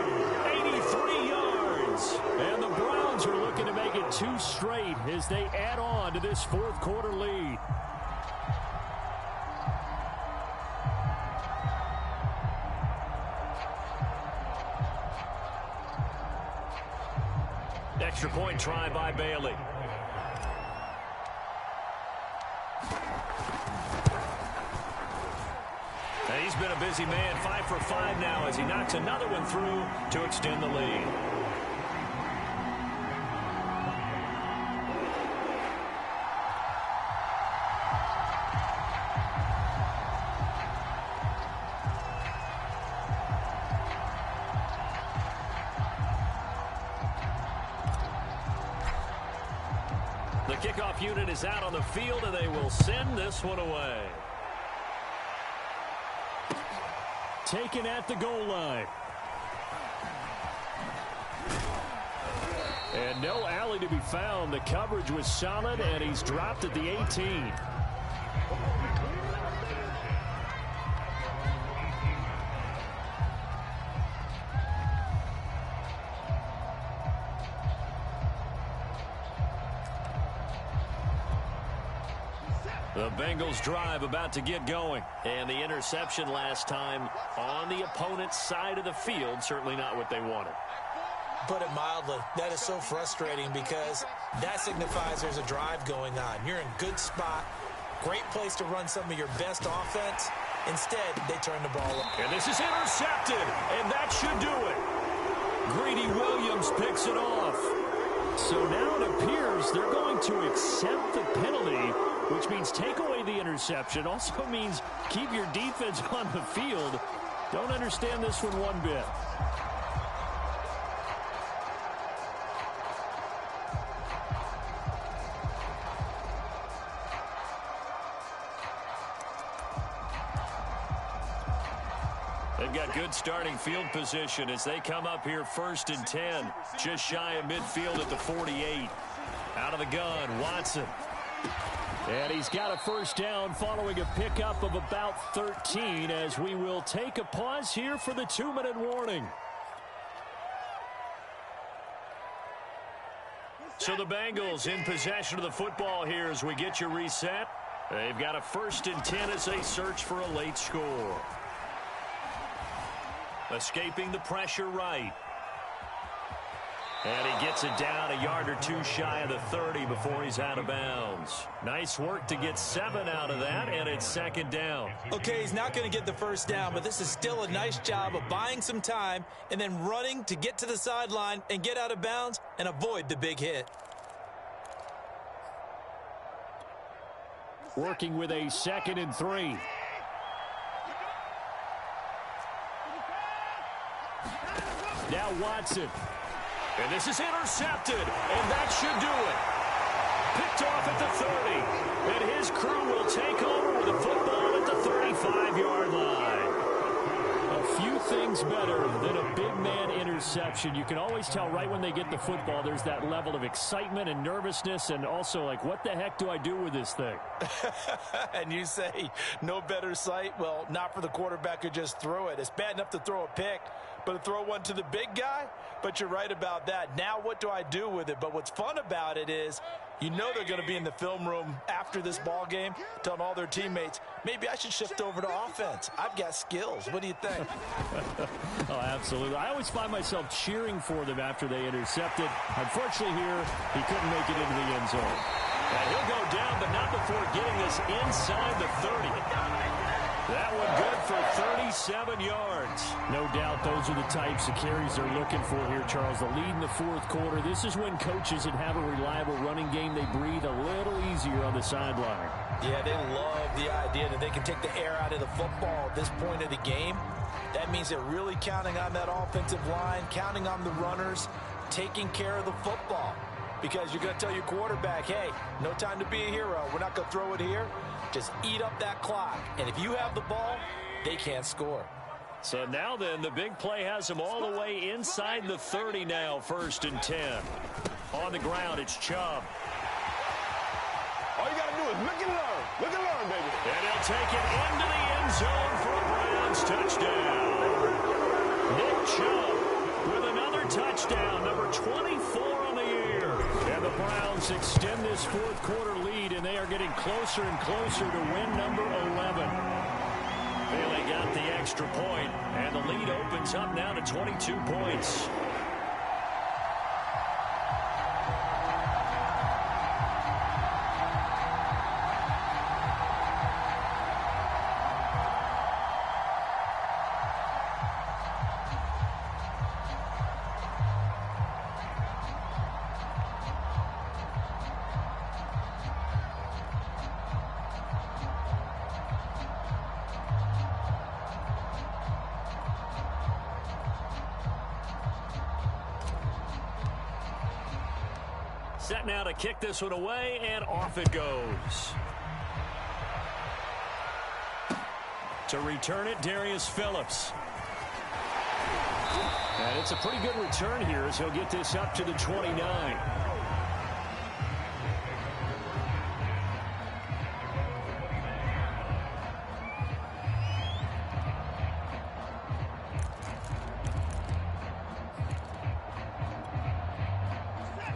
83 yards. And the Browns are looking to make it 2 straight as they add on to this fourth quarter lead. Extra point try by Bailey. And he's been a busy man, 5 for 5 now as he knocks another one through to extend the lead. The kickoff unit is out on the field, and they will send this one away. Taken at the goal line. And no alley to be found. The coverage was solid, and he's dropped at the 18. The Bengals drive about to get going. And the interception last time on the opponent's side of the field, certainly not what they wanted. Put it mildly, that is so frustrating because that signifies there's a drive going on. You're in good spot, great place to run some of your best offense. Instead, they turn the ball up. And this is intercepted, and that should do it. Greedy Williams picks it off. So now it appears they're going to accept the penalty, which means take away the interception. Also means keep your defense on the field. Don't understand this one bit. They've got good starting field position as they come up here 1st and 10. Just shy of midfield at the 48. Out of the gun, Watson. And he's got a first down following a pickup of about 13 as we will take a pause here for the 2-minute warning. So the Bengals in possession of the football here as we get you reset. They've got a 1st and 10 as they search for a late score. Escaping the pressure right. And he gets it down a yard or 2 shy of the 30 before he's out of bounds. Nice work to get 7 out of that, and it's 2nd down. Okay, he's not going to get the first down, but this is still a nice job of buying some time and then running to get to the sideline and get out of bounds and avoid the big hit. Working with a 2nd and 3. Now Watson. And this is intercepted, and that should do it. Picked off at the 30, and his crew will take over with the football at the 35-yard line. A few things better than a big man interception. You can always tell right when they get the football, there's that level of excitement and nervousness, and also like, what the heck do I do with this thing? And you say, no better sight? Well, not for the quarterback who just threw it. It's bad enough to throw a pick, but to throw one to the big guy? But you're right about that. Now what do I do with it? But what's fun about it is you know they're going to be in the film room after this ball game telling all their teammates, maybe I should shift over to offense. I've got skills. What do you think? Oh, absolutely. I always find myself cheering for them after they intercepted. Unfortunately here, he couldn't make it into the end zone. And he'll go down, but not before getting this inside the 30. That one good for 37 yards. No doubt those are the types of carries they're looking for here, Charles. The lead in the fourth quarter. This is when coaches that have a reliable running game, they breathe a little easier on the sideline. Yeah, they love the idea that they can take the air out of the football at this point of the game. That means they're really counting on that offensive line, counting on the runners, taking care of the football. Because you're going to tell your quarterback, hey, no time to be a hero. We're not going to throw it here. Just eat up that clock. And if you have the ball, they can't score. So now then, the big play has them all the way inside the 30 now, 1st and 10. On the ground, it's Chubb. All you got to do is look and learn. Look and learn, baby. And he'll take it into the end zone for a Browns touchdown. Nick Chubb with another touchdown, number 24 on the year. And the Browns extend this fourth quarter lead, and they are getting closer and closer to win number 11. They got the extra point, and the lead opens up now to 22 points. Set now to kick this one away, and off it goes. To return it, Darius Phillips. And it's a pretty good return here as he'll get this up to the 29.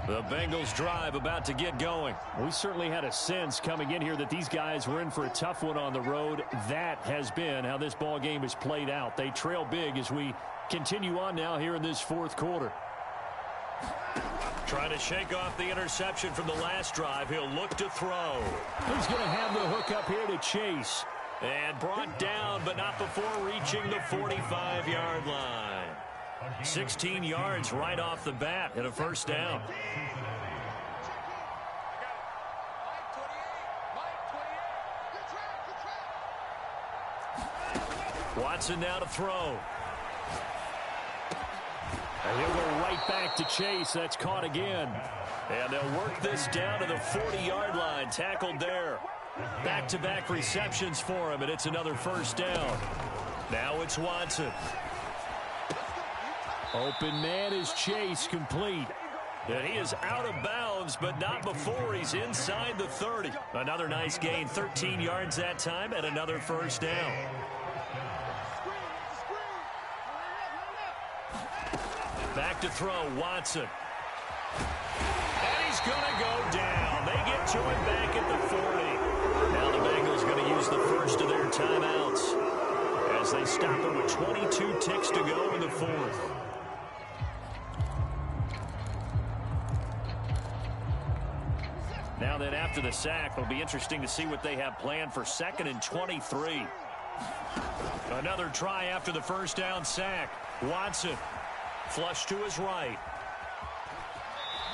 The Bengals drive about to get going. We certainly had a sense coming in here that these guys were in for a tough one on the road. That has been how this ball game is played out. They trail big as we continue on now here in this fourth quarter. Trying to shake off the interception from the last drive. He'll look to throw. He's going to have the hook up here to Chase. And brought down, but not before reaching the 45-yard line. 16 yards right off the bat and a first down. Watson now to throw. And he'll go right back to Chase. That's caught again. And they'll work this down to the 40-yard line. Tackled there. Back-to-back receptions for him, and it's another first down. Now it's Watson. Open man is Chase, complete. And he is out of bounds, but not before he's inside the 30. Another nice gain, 13 yards that time, and another first down. Back to throw, Watson. And he's going to go down. They get to him back at the 40. Now the Bengals going to use the first of their timeouts as they stop him with 22 ticks to go in the fourth. Now then, after the sack, it'll be interesting to see what they have planned for 2nd and 23. Another try after the first down sack. Watson, flush to his right.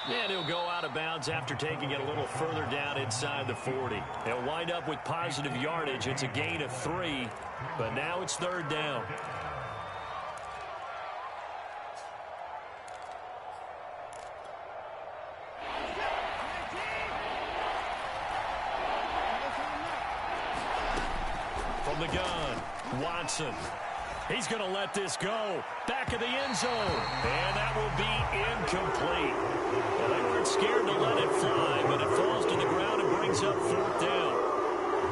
And he'll go out of bounds after taking it a little further down inside the 40. He'll wind up with positive yardage. It's a gain of 3, but now it's 3rd down. From the gun, Watson. He's going to let this go. Back of the end zone. And that will be incomplete. Well, they weren't scared to let it fly, but it falls to the ground and brings up 4th down.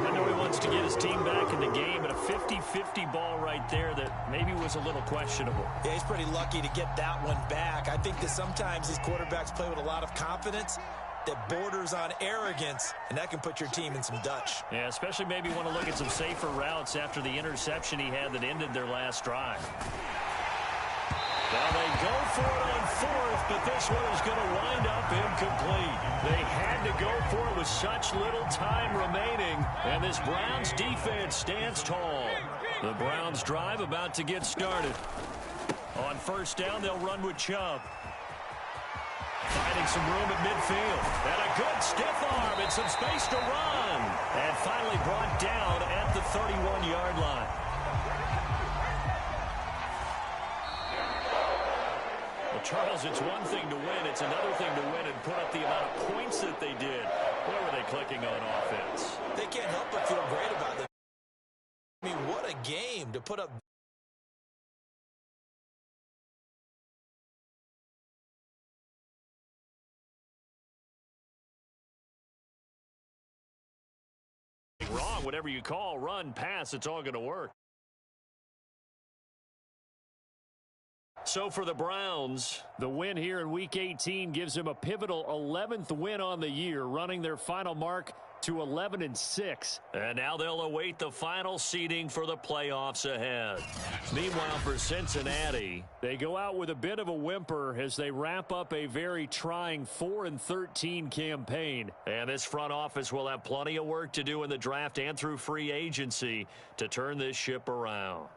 I know he wants to get his team back in the game, but a 50-50 ball right there that maybe was a little questionable. Yeah, he's pretty lucky to get that one back. I think that sometimes these quarterbacks play with a lot of confidence that borders on arrogance, and that can put your team in some Dutch. Yeah, especially maybe want to look at some safer routes after the interception he had that ended their last drive. Now they go for it on fourth, but this one is going to wind up incomplete. They had to go for it with such little time remaining, and this Browns defense stands tall. The Browns drive about to get started. On first down, they'll run with Chubb. Finding some room at midfield. And a good stiff arm and some space to run. And finally brought down at the 31-yard line. Well, Charles, it's one thing to win. It's another thing to win and put up the amount of points that they did. Where were they clicking on offense? They can't help but feel great about it. I mean, what a game to put up. Wrong, whatever you call, run, pass, it's all going to work. So for the Browns, the win here in Week 18 gives them a pivotal 11th win on the year, running their final mark to 11-6. And now they'll await the final seeding for the playoffs ahead. Meanwhile, for Cincinnati, they go out with a bit of a whimper as they wrap up a very trying 4-13 campaign. And this front office will have plenty of work to do in the draft and through free agency to turn this ship around.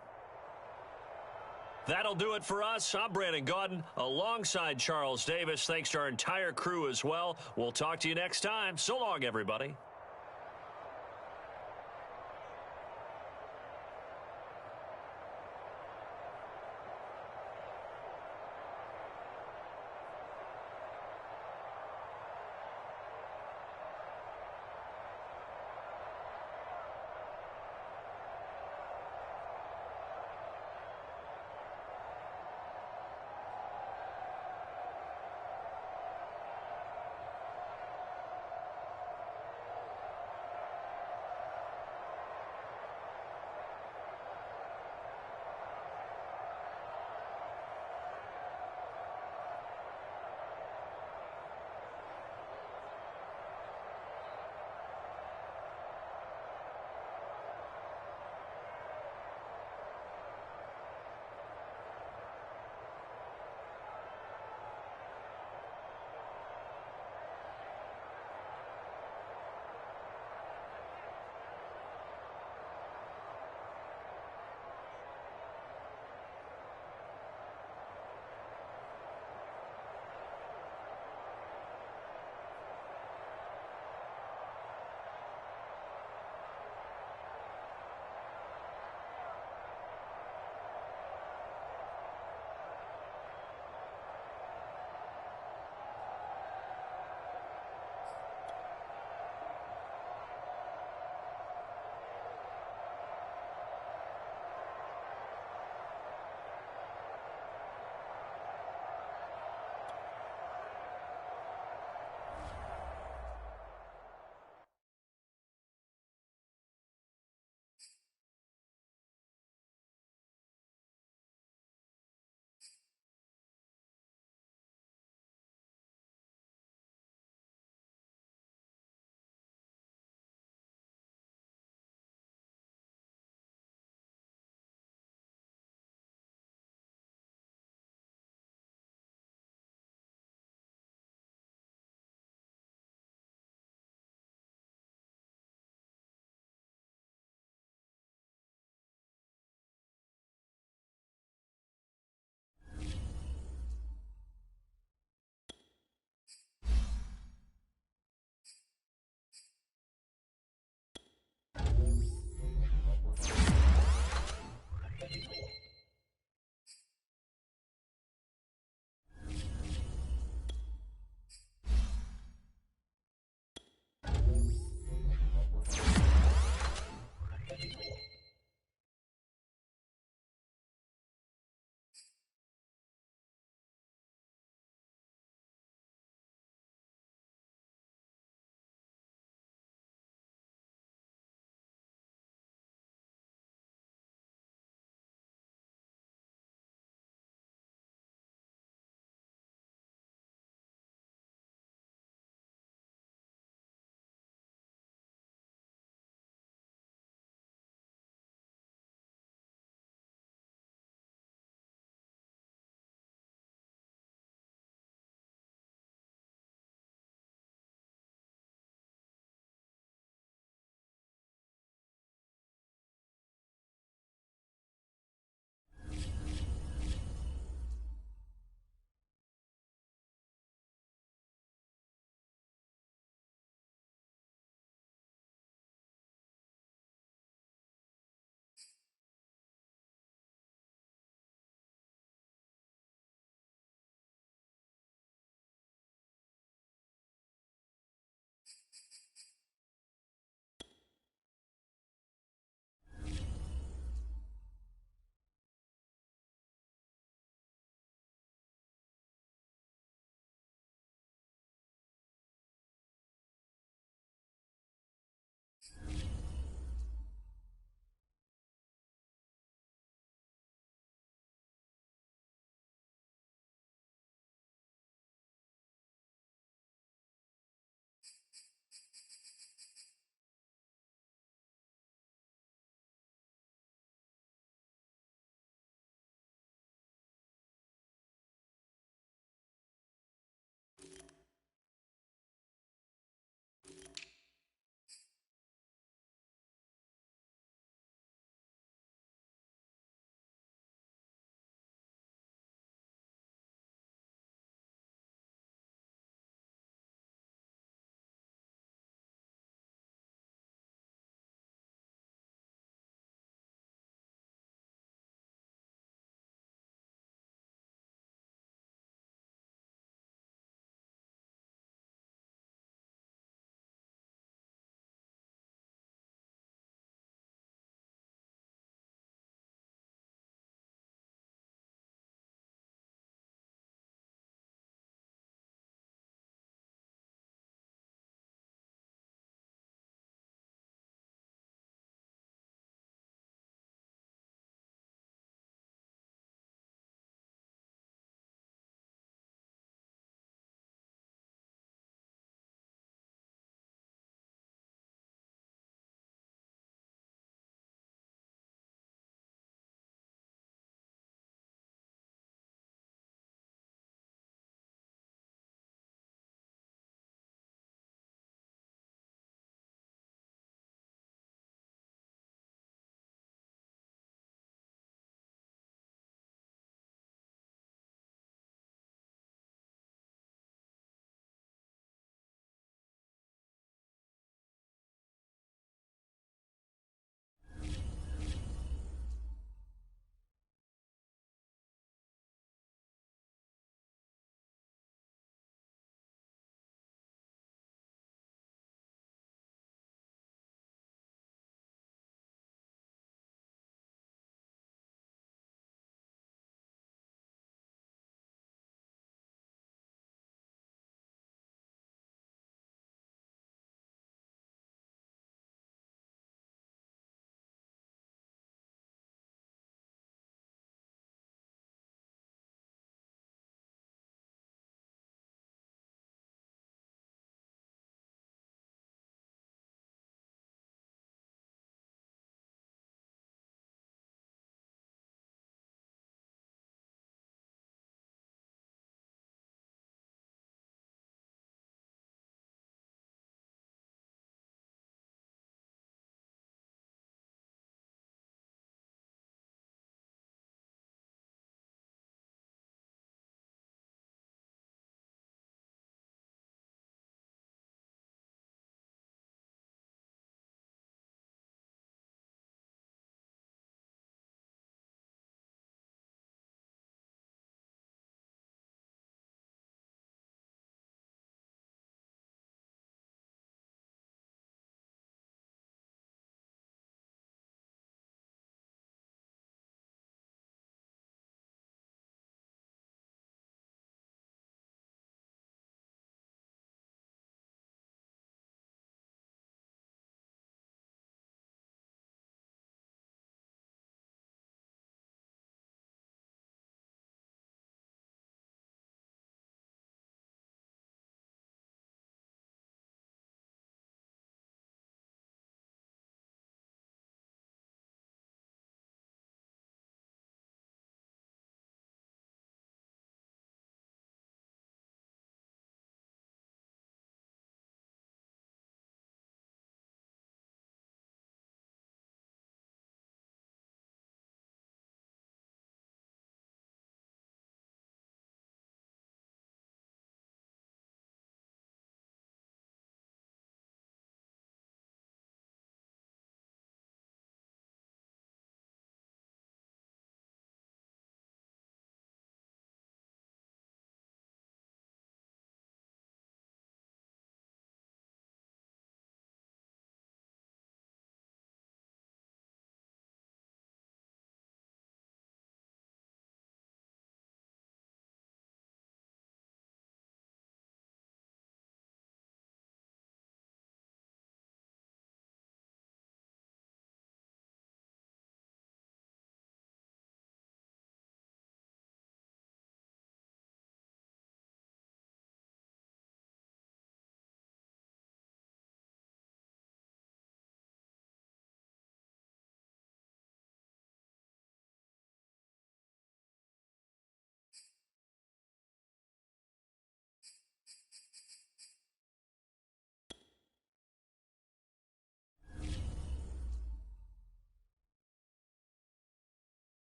That'll do it for us. I'm Brandon Gaudin alongside Charles Davis. Thanks to our entire crew as well. We'll talk to you next time. So long, everybody.